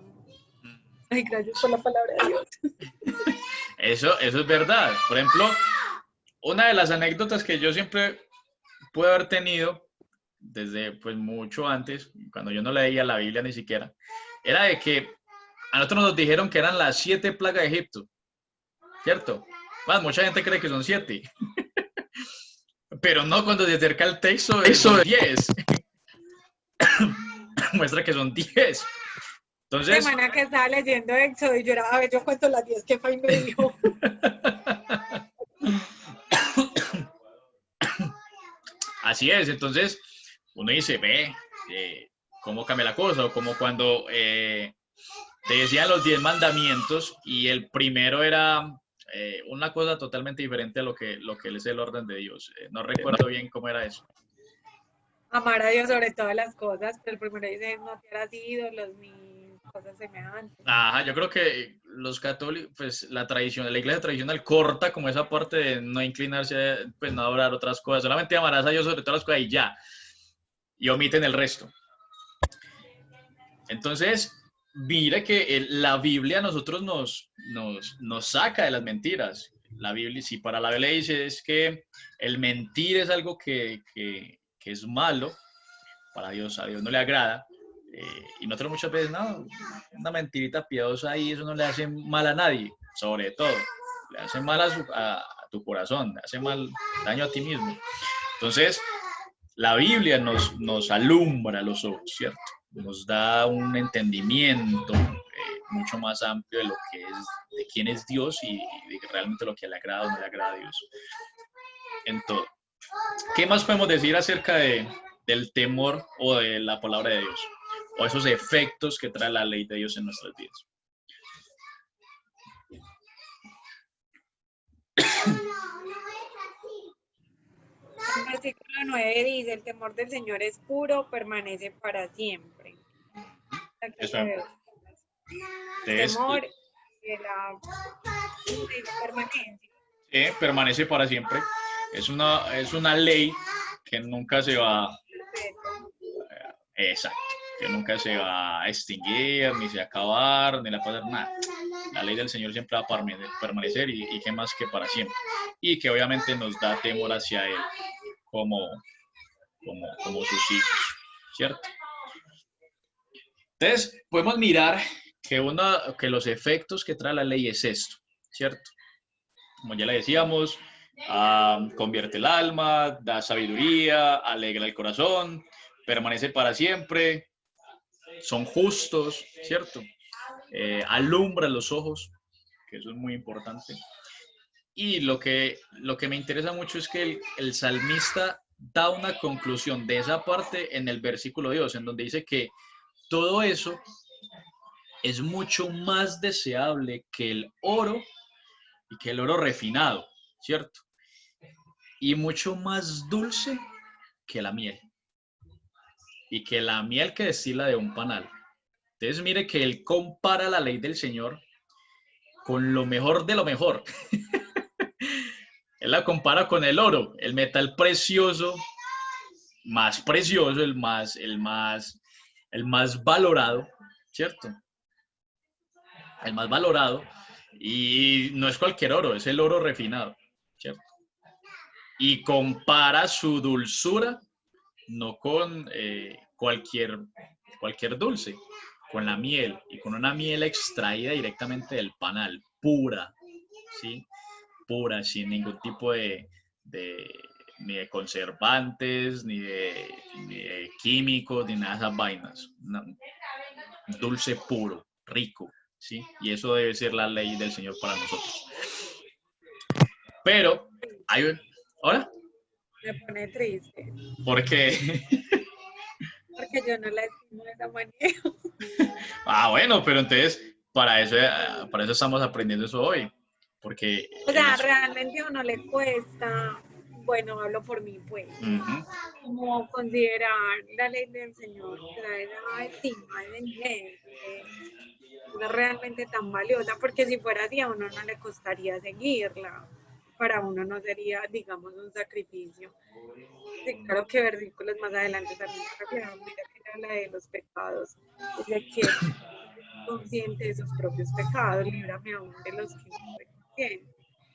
Ay, gracias por la palabra de Dios. Eso es verdad. Por ejemplo, una de las anécdotas que yo siempre pude haber tenido desde pues mucho antes, cuando yo no leía la Biblia ni siquiera, era de que a nosotros nos dijeron que eran las 7 plagas de Egipto, ¿cierto? Bueno, mucha gente cree que son 7, pero no, cuando se acerca el texto son 10. Muestra que son 10. Entonces, Semana que estaba leyendo Éxodo y yo era, a ver, yo cuento las 10 que Fabi me dijo. así es. Entonces, uno dice, ve, cómo cambia la cosa, o como cuando te decían los 10 mandamientos y el primero era una cosa totalmente diferente a lo que es el orden de Dios. No recuerdo bien cómo era eso. Amar a Dios sobre todas las cosas, pero el primero dice no te harás ídolos ni cosas semejantes. Ajá, yo creo que los católicos, pues la tradición, la iglesia tradicional corta como esa parte de no inclinarse, pues no adorar otras cosas, solamente amarás a Dios sobre todas las cosas y ya, y omiten el resto. Entonces, mira que la Biblia a nosotros nos saca de las mentiras. La Biblia, si para la Biblia dice es que el mentir es algo que es malo, para Dios, a Dios no le agrada, y nosotros muchas veces, no, una mentirita piadosa ahí, eso no le hace mal a nadie, sobre todo, le hace mal a tu corazón, le hace mal daño a ti mismo. Entonces, la Biblia nos alumbra los ojos, ¿cierto? Nos da un entendimiento mucho más amplio de lo que es, de quién es Dios y de realmente lo que le agrada o no le agrada a Dios en todo. ¿Qué más podemos decir acerca del temor o de la palabra de Dios? O esos efectos que trae la ley de Dios en nuestras vidas. El versículo 9 dice, el temor del Señor es puro, permanece para siempre. Eso El temor de la permanencia. permanece para siempre. Es una ley que nunca se va, exacto, que nunca se va a extinguir, ni se va a acabar, ni le va a pasar nada. La ley del Señor siempre va a permanecer y que más que para siempre. Y que obviamente nos da temor hacia Él como sus hijos, ¿cierto? Entonces, podemos mirar que los efectos que trae la ley es esto, ¿cierto? Como ya le decíamos, convierte el alma, da sabiduría, alegra el corazón, permanece para siempre, son justos, ¿cierto? Alumbra los ojos, que eso es muy importante. Y lo que me interesa mucho es que el salmista da una conclusión de esa parte en el versículo 2, en donde dice que todo eso es mucho más deseable que el oro y que el oro refinado, ¿cierto? Y mucho más dulce que la miel. Y que la miel que destila de un panal. Entonces mire que él compara la ley del Señor con lo mejor de lo mejor. Él la compara con el oro, el metal precioso, más precioso, el más valorado, ¿cierto? El más valorado, Y no es cualquier oro, es el oro refinado, ¿cierto? Y compara su dulzura no con cualquier dulce, con la miel, y con una miel extraída directamente del panal, pura, ¿sí? Pura, sin ningún tipo de- ni de conservantes, ni de químicos, ni nada de esas vainas. Dulce puro, rico, ¿sí? Y eso debe ser la ley del Señor para nosotros. Pero, ¿ahora? Me pone triste, Porque, porque yo no la estimo de esa manera. bueno, pero entonces, para eso estamos aprendiendo eso hoy. Porque O sea, realmente a uno le cuesta, bueno, hablo por mí, pues, Ujú. como considerar la ley del Señor, la estima, de nivel, es realmente tan valiosa, porque si fuera así a uno no le costaría seguirla, para uno no sería, digamos, un sacrificio. Sí, claro que versículos más adelante también reflejan, mira que habla de los pecados, de que es consciente de sus propios pecados, líbrame aún de los que no soy consciente.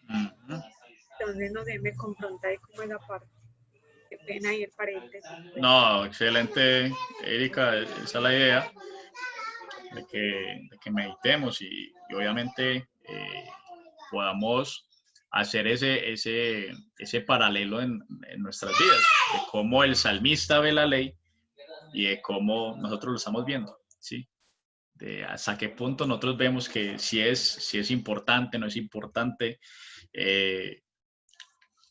Ujú. Entonces, no sé, me confronta ahí como esa parte. Qué pena ahí el paréntesis. Pues. No, excelente, Erika, esa es la idea de que meditemos y obviamente podamos hacer ese paralelo en nuestras vidas, de cómo el salmista ve la ley y de cómo nosotros lo estamos viendo, ¿sí? De hasta qué punto nosotros vemos que si es importante, no es importante. Eh,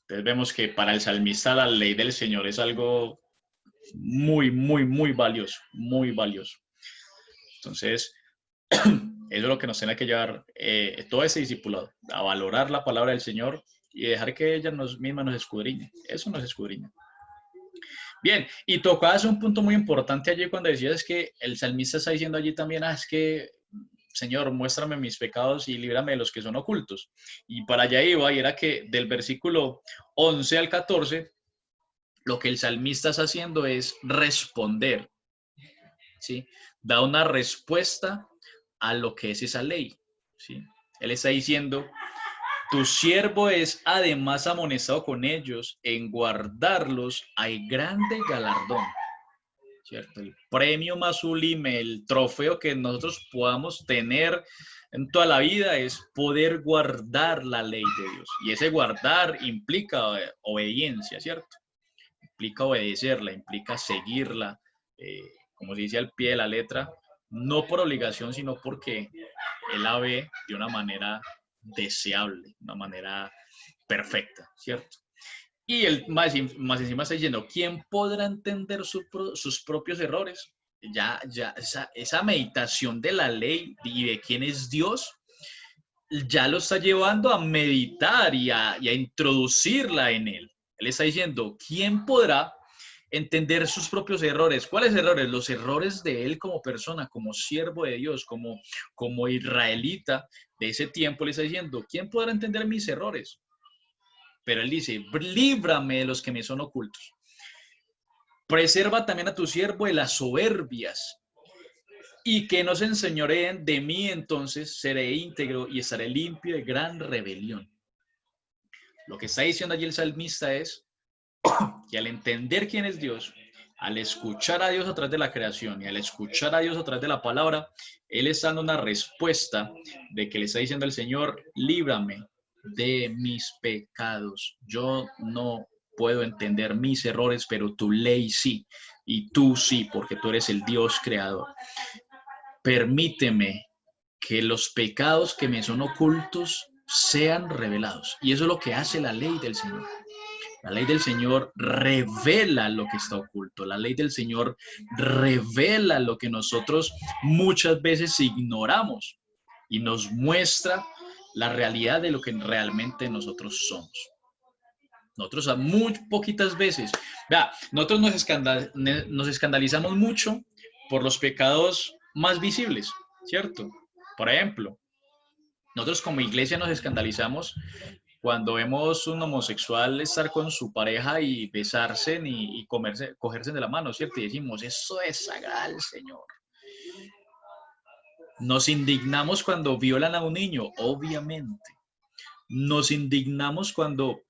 entonces vemos que para el salmista la ley del Señor es algo muy, muy, muy valioso, muy valioso. Entonces, eso es lo que nos tiene que llevar todo ese discipulado, a valorar la palabra del Señor y dejar que ella misma nos escudriñe. Eso nos escudriña. Bien, y tocabas un punto muy importante allí cuando decías que el salmista está diciendo allí también, es que, Señor, muéstrame mis pecados y líbrame de los que son ocultos. Y para allá iba, y era que del versículo 11 al 14, lo que el salmista está haciendo es responder, ¿sí? Da una respuesta a lo que es esa ley, ¿sí? Él está diciendo, tu siervo es además amonestado con ellos, en guardarlos hay grande galardón, ¿cierto? El premio más sublime, el trofeo que nosotros podamos tener en toda la vida es poder guardar la ley de Dios. Y ese guardar implica obediencia, ¿cierto? Implica obedecerla, implica seguirla, como se dice al pie de la letra, no por obligación, sino porque él la ve de una manera deseable, una manera perfecta, ¿cierto? Y él más encima está diciendo, ¿quién podrá entender sus propios errores? Ya esa meditación de la ley y de quién es Dios, ya lo está llevando a meditar y a introducirla en él. Él está diciendo, ¿quién podrá entender sus propios errores? ¿Cuáles errores? Los errores de él como persona, como siervo de Dios, como israelita de ese tiempo. Le está diciendo, ¿quién podrá entender mis errores? Pero él dice, líbrame de los que me son ocultos. Preserva también a tu siervo de las soberbias y que no se enseñoreen de mí, entonces seré íntegro y estaré limpio de gran rebelión. Lo que está diciendo allí el salmista es que al entender quién es Dios, al escuchar a Dios a través de la creación y al escuchar a Dios a través de la palabra, él está dando una respuesta de que le está diciendo al Señor, líbrame de mis pecados. Yo no puedo entender mis errores, pero tu ley sí, y tú sí, porque tú eres el Dios creador. Permíteme que los pecados que me son ocultos sean revelados. Y eso es lo que hace la ley del Señor. La ley del Señor revela lo que está oculto. La ley del Señor revela lo que nosotros muchas veces ignoramos y nos muestra la realidad de lo que realmente nosotros somos. Nosotros a muy poquitas veces, vea, nosotros nos escandalizamos mucho por los pecados más visibles, ¿cierto? Por ejemplo, nosotros como iglesia nos escandalizamos cuando vemos un homosexual estar con su pareja y besarse y cogerse de la mano, ¿cierto? Y decimos, eso es sagrado al Señor. Nos indignamos cuando violan a un niño, obviamente. Nos indignamos cuando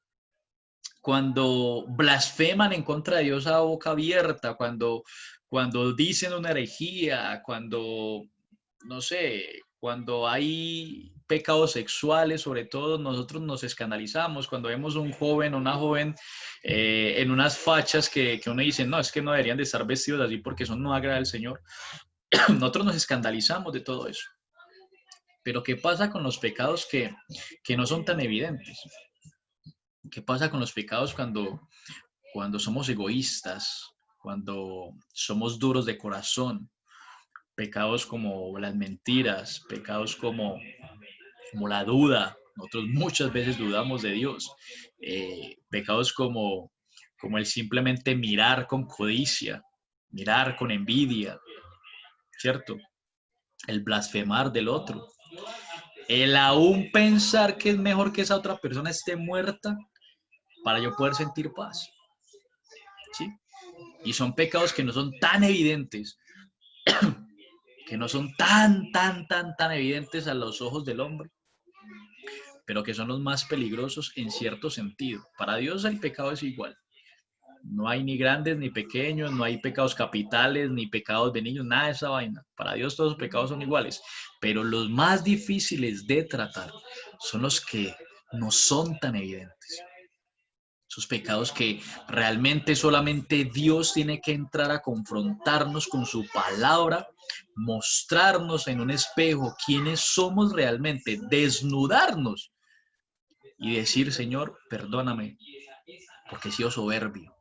blasfeman en contra de Dios a boca abierta, cuando dicen una herejía, cuando, no sé, cuando hay pecados sexuales, sobre todo, nosotros nos escandalizamos. Cuando vemos un joven o una joven en unas fachas que uno dice, no, es que no deberían de estar vestidos así porque eso no agrada al Señor. Nosotros nos escandalizamos de todo eso. Pero ¿qué pasa con los pecados que no son tan evidentes? ¿Qué pasa con los pecados cuando somos egoístas, cuando somos duros de corazón? Pecados como las mentiras, pecados como la duda. Nosotros muchas veces dudamos de Dios. Pecados como el simplemente mirar con codicia, mirar con envidia, ¿cierto? El blasfemar del otro. El aún pensar que es mejor que esa otra persona esté muerta para yo poder sentir paz. ¿Sí? Y son pecados que no son tan evidentes, que no son tan evidentes a los ojos del hombre, pero que son los más peligrosos en cierto sentido. Para Dios el pecado es igual. No hay ni grandes ni pequeños, no hay pecados capitales ni pecados de niños, nada de esa vaina. Para Dios todos los pecados son iguales, pero los más difíciles de tratar son los que no son tan evidentes. Esos pecados que realmente solamente Dios tiene que entrar a confrontarnos con su palabra, mostrarnos en un espejo quiénes somos realmente, desnudarnos y decir, Señor, perdóname, porque he sido soberbio,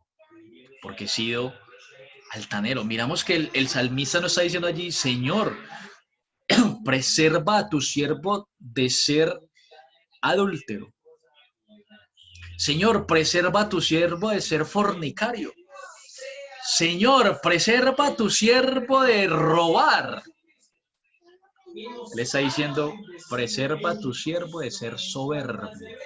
porque he sido altanero. Miramos que el salmista nos está diciendo allí, Señor, preserva a tu siervo de ser adúltero. Señor, preserva a tu siervo de ser fornicario. Señor, preserva a tu siervo de robar. Le está diciendo, preserva a tu siervo de ser soberbio.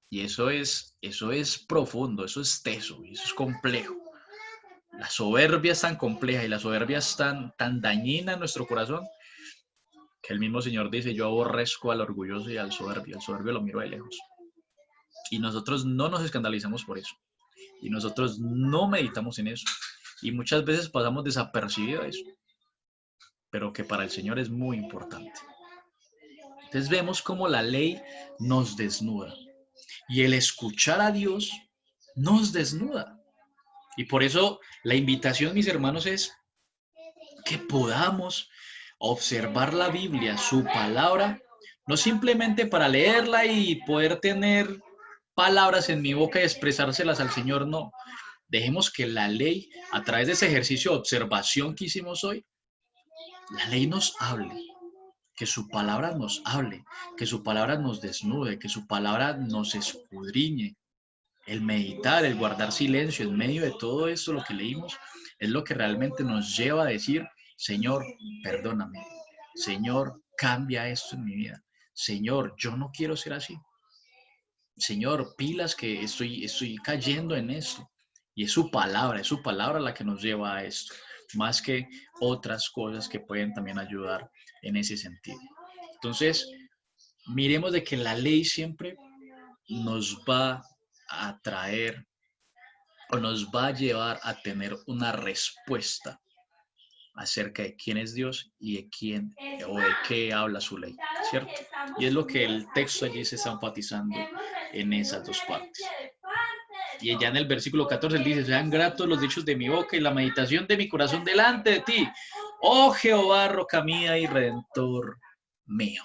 Y eso es profundo, eso es teso, eso es complejo. La soberbia es tan compleja y la soberbia es tan dañina en nuestro corazón que el mismo Señor dice, yo aborrezco al orgulloso y al soberbio lo miro de lejos. Y nosotros no nos escandalizamos por eso. Y nosotros no meditamos en eso. Y muchas veces pasamos desapercibido eso. Pero que para el Señor es muy importante. Entonces vemos cómo la ley nos desnuda. Y el escuchar a Dios nos desnuda. Y por eso la invitación, mis hermanos, es que podamos observar la Biblia, su palabra, no simplemente para leerla y poder tener palabras en mi boca y expresárselas al Señor, no. Dejemos que la ley, a través de ese ejercicio de observación que hicimos hoy, la ley nos hable, que su palabra nos hable, que su palabra nos desnude, que su palabra nos escudriñe. El meditar, el guardar silencio en medio de todo esto, lo que leímos, es lo que realmente nos lleva a decir, Señor, perdóname. Señor, cambia esto en mi vida. Señor, yo no quiero ser así. Señor, pilas que estoy cayendo en esto. Y es su palabra la que nos lleva a esto, más que otras cosas que pueden también ayudar en ese sentido. Entonces, miremos de que la ley siempre nos va a traer o nos va a llevar a tener una respuesta acerca de quién es Dios y de quién o de qué habla su ley, ¿cierto? Y es lo que el texto allí se está enfatizando en esas dos partes. Y ya en el versículo 14 él dice, sean gratos los dichos de mi boca y la meditación de mi corazón delante de ti, oh Jehová, roca mía y redentor mío.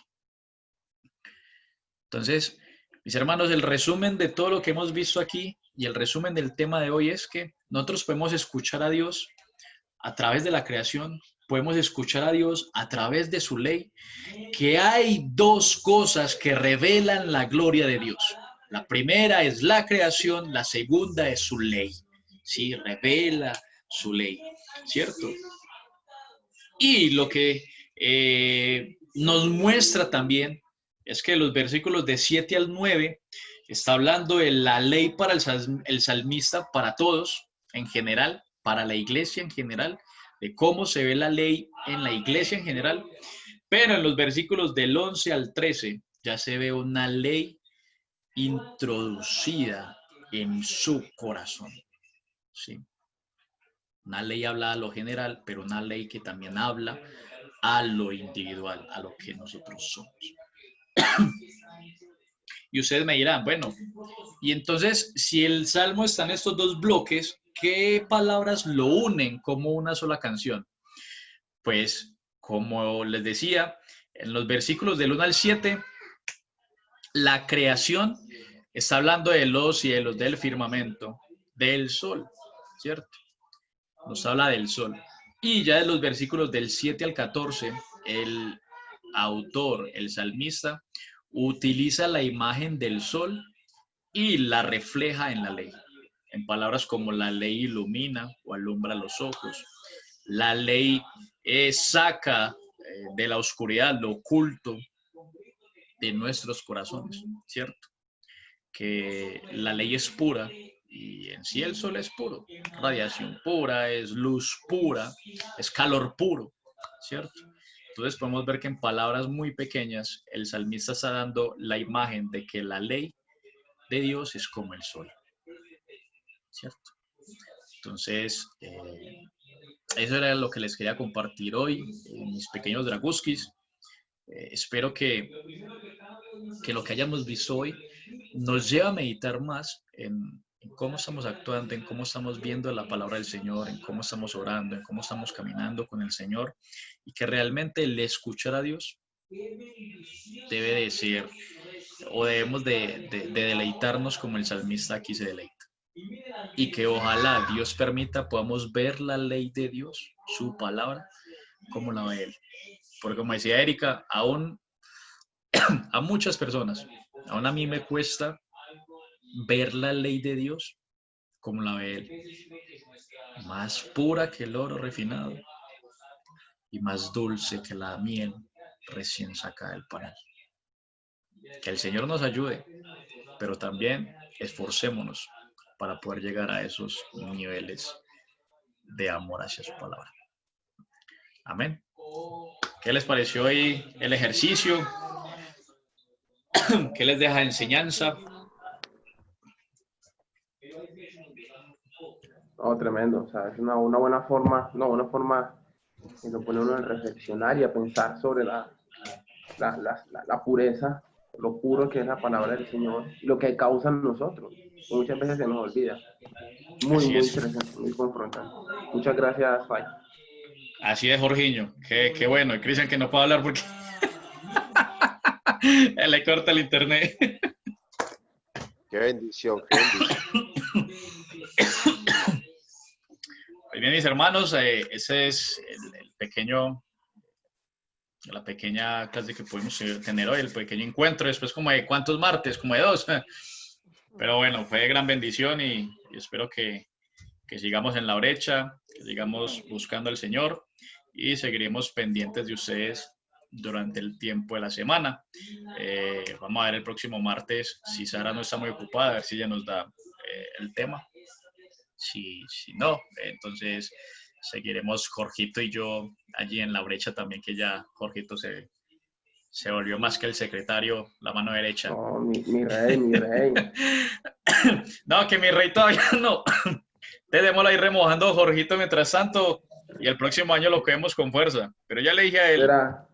Entonces, mis hermanos, el resumen de todo lo que hemos visto aquí y el resumen del tema de hoy es que nosotros podemos escuchar a Dios a través de la creación, podemos escuchar a Dios a través de su ley, que hay dos cosas que revelan la gloria de Dios. La primera es la creación, la segunda es su ley. Sí, revela su ley, ¿cierto? Y lo que nos muestra también es que los versículos de 7 al 9 está hablando de la ley para el salmista, para todos en general, para la iglesia en general, de cómo se ve la ley en la iglesia en general, pero en los versículos del 11 al 13 ya se ve una ley introducida en su corazón, ¿sí? Una ley habla a lo general, pero una ley que también habla a lo individual, a lo que nosotros somos. Y ustedes me dirán, bueno, y entonces si el Salmo está en estos dos bloques, ¿qué palabras lo unen como una sola canción? Pues, como les decía, en los versículos del 1 al 7, la creación está hablando de los cielos, del firmamento, del sol, ¿cierto? Nos habla del sol. Y ya de los versículos del 7 al 14, el autor, el salmista, utiliza la imagen del sol y la refleja en la ley. En palabras como la ley ilumina o alumbra los ojos. La ley saca de la oscuridad lo oculto de nuestros corazones, ¿cierto? Que la ley es pura y en sí el sol es puro, radiación pura, es luz pura, es calor puro, ¿cierto? Entonces podemos ver que en palabras muy pequeñas el salmista está dando la imagen de que la ley de Dios es como el sol, ¿cierto? Entonces, eso era lo que les quería compartir hoy, mis pequeños draguskis. Espero que lo que hayamos visto hoy nos lleve a meditar más en cómo estamos actuando, en cómo estamos viendo la palabra del Señor, en cómo estamos orando, en cómo estamos caminando con el Señor, y que realmente el escuchar a Dios debe de ser, o debemos de deleitarnos como el salmista aquí se deleita. Y que ojalá Dios permita podamos ver la ley de Dios, su palabra, como la ve Él. Porque como decía Erika, aún a muchas personas, aún a mí me cuesta ver la ley de Dios como la ve Él. Más pura que el oro refinado y más dulce que la miel recién sacada del panal. Que el Señor nos ayude, pero también esforcémonos para poder llegar a esos niveles de amor hacia su palabra. Amén. ¿Qué les pareció hoy el ejercicio? ¿Qué les deja de enseñanza? No, tremendo, o sea, es una buena forma, que lo pone uno a reflexionar y a pensar sobre la pureza, lo puro que es la palabra del Señor y lo que causa en nosotros. Muchas veces se nos olvida. Muy, Así muy es. interesante, muy confrontante. Muchas gracias, Fay. Así es, Jorginho. Qué bueno. Y Cristian que no puede hablar porque le corta el internet. Qué bendición, qué bendición. Muy bien, mis hermanos, ese es la pequeña clase que pudimos tener hoy, el pequeño encuentro, después como de ¿cuántos martes? Como de 2. Pero bueno, fue de gran bendición y espero que sigamos en la brecha, que sigamos buscando al Señor y seguiremos pendientes de ustedes durante el tiempo de la semana. Vamos a ver el próximo martes, si Sara no está muy ocupada, a ver si ella nos da el tema. Si no, entonces seguiremos Jorgito y yo allí en la brecha también, que ya Jorgito se volvió más que el secretario, la mano derecha. No, mi rey, mi rey. No, que mi rey todavía no. Démoslo ahí remojando Jorgito mientras tanto y el próximo año lo queremos con fuerza. Pero ya le dije a él. Será.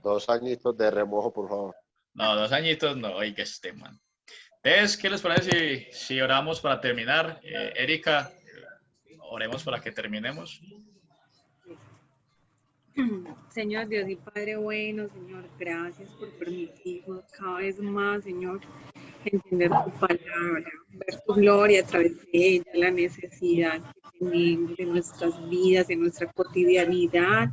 2 añitos de remojo, por favor. No, 2 añitos no, oiga este man. Entonces, ¿qué les parece si oramos para terminar? Erika, oremos para que terminemos. Señor Dios y Padre bueno, Señor, gracias por permitirnos cada vez más, Señor, entender tu palabra, ver tu gloria a través de ella, la necesidad que tenemos en nuestras vidas, en nuestra cotidianidad,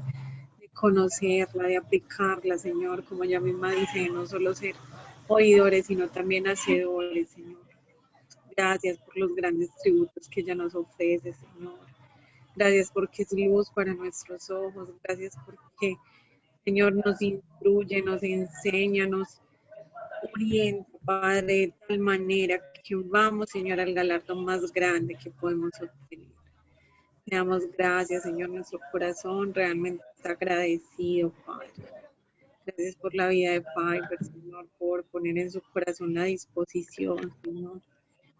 de conocerla, de aplicarla, Señor, como ella misma dice, no solo ser oidores, sino también hacedores, Señor. Gracias por los grandes tributos que ella nos ofrece, Señor. Gracias porque es luz para nuestros ojos. Gracias porque, Señor, nos instruye, nos enseña, nos orienta, Padre, de tal manera que vamos, Señor, al galardón más grande que podemos obtener. Te damos gracias, Señor. Nuestro corazón realmente está agradecido, Padre. Gracias por la vida de Piper, Señor, por poner en su corazón la disposición, Señor,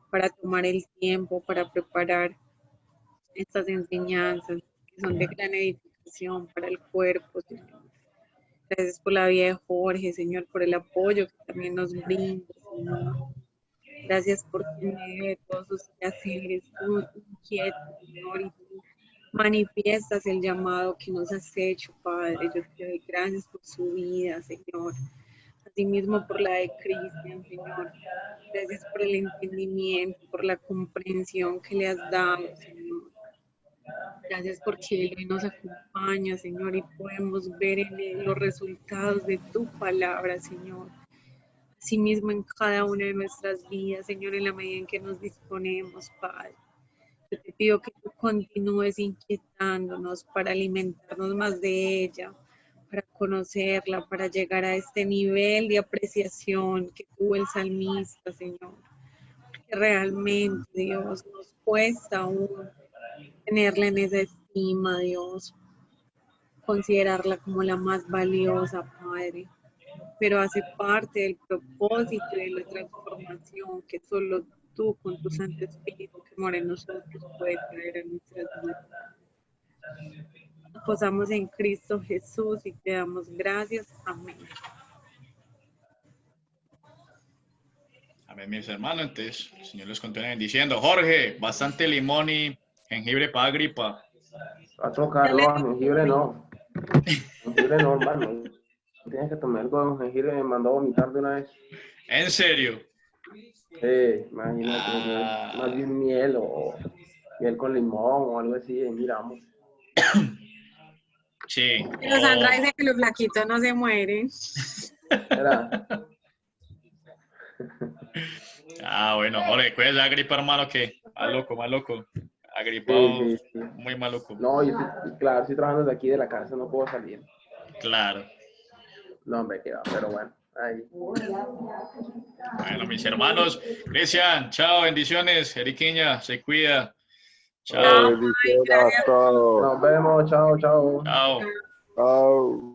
para tomar el tiempo, para preparar estas enseñanzas que son de gran edificación para el cuerpo, Señor. Gracias por la vida de Jorge, Señor, por el apoyo que también nos brinda, Señor. Gracias porque en medio de todos sus quehaceres, tú inquietas, Señor, y tú manifiestas el llamado que nos has hecho, Padre. Yo te doy gracias por su vida, Señor. Asimismo por la de Cristian, Señor. Gracias por el entendimiento, por la comprensión que le has dado, Señor. Gracias porque Él hoy nos acompaña, Señor, y podemos ver en Él los resultados de tu palabra, Señor. Asimismo en cada una de nuestras vidas, Señor, en la medida en que nos disponemos, Padre. Yo te pido que tú continúes inquietándonos para alimentarnos más de ella, para conocerla, para llegar a este nivel de apreciación que tuvo el salmista, Señor. Que realmente, Dios, nos cuesta aún tenerla en esa estima, Dios, considerarla como la más valiosa, Padre, pero hace parte del propósito y de la transformación que solo tú con tu Santo Espíritu que mora en nosotros puede traer a nuestras vidas. Nos posamos en Cristo Jesús y te damos gracias. Amén. Amén, mis hermanos. Entonces, el Señor les continúe bendiciendo. Jorge, bastante limón y jengibre para gripa. Va a tocar, no, jengibre no. Jengibre no, hermano. Tienes que tomar algo de jengibre, me mandó a vomitar de una vez. ¿En serio? Imagínate, más bien miel o miel con limón o algo así, y miramos. Sí. Pero Sandra dice que los flaquitos no se mueren. Era. Bueno, Jorge, ¿cuál es la gripa, hermano? Que más loco. Agripado, Sí. muy maluco. No, claro, estoy trabajando desde aquí de la casa, no puedo salir. Claro. No, hombre, qué va, pero bueno, ahí. Bueno, mis hermanos, Cristian, chao, bendiciones. Eriquiña, se cuida. Chao. Bendiciones a todos. Nos vemos, chao. Chao. Chao.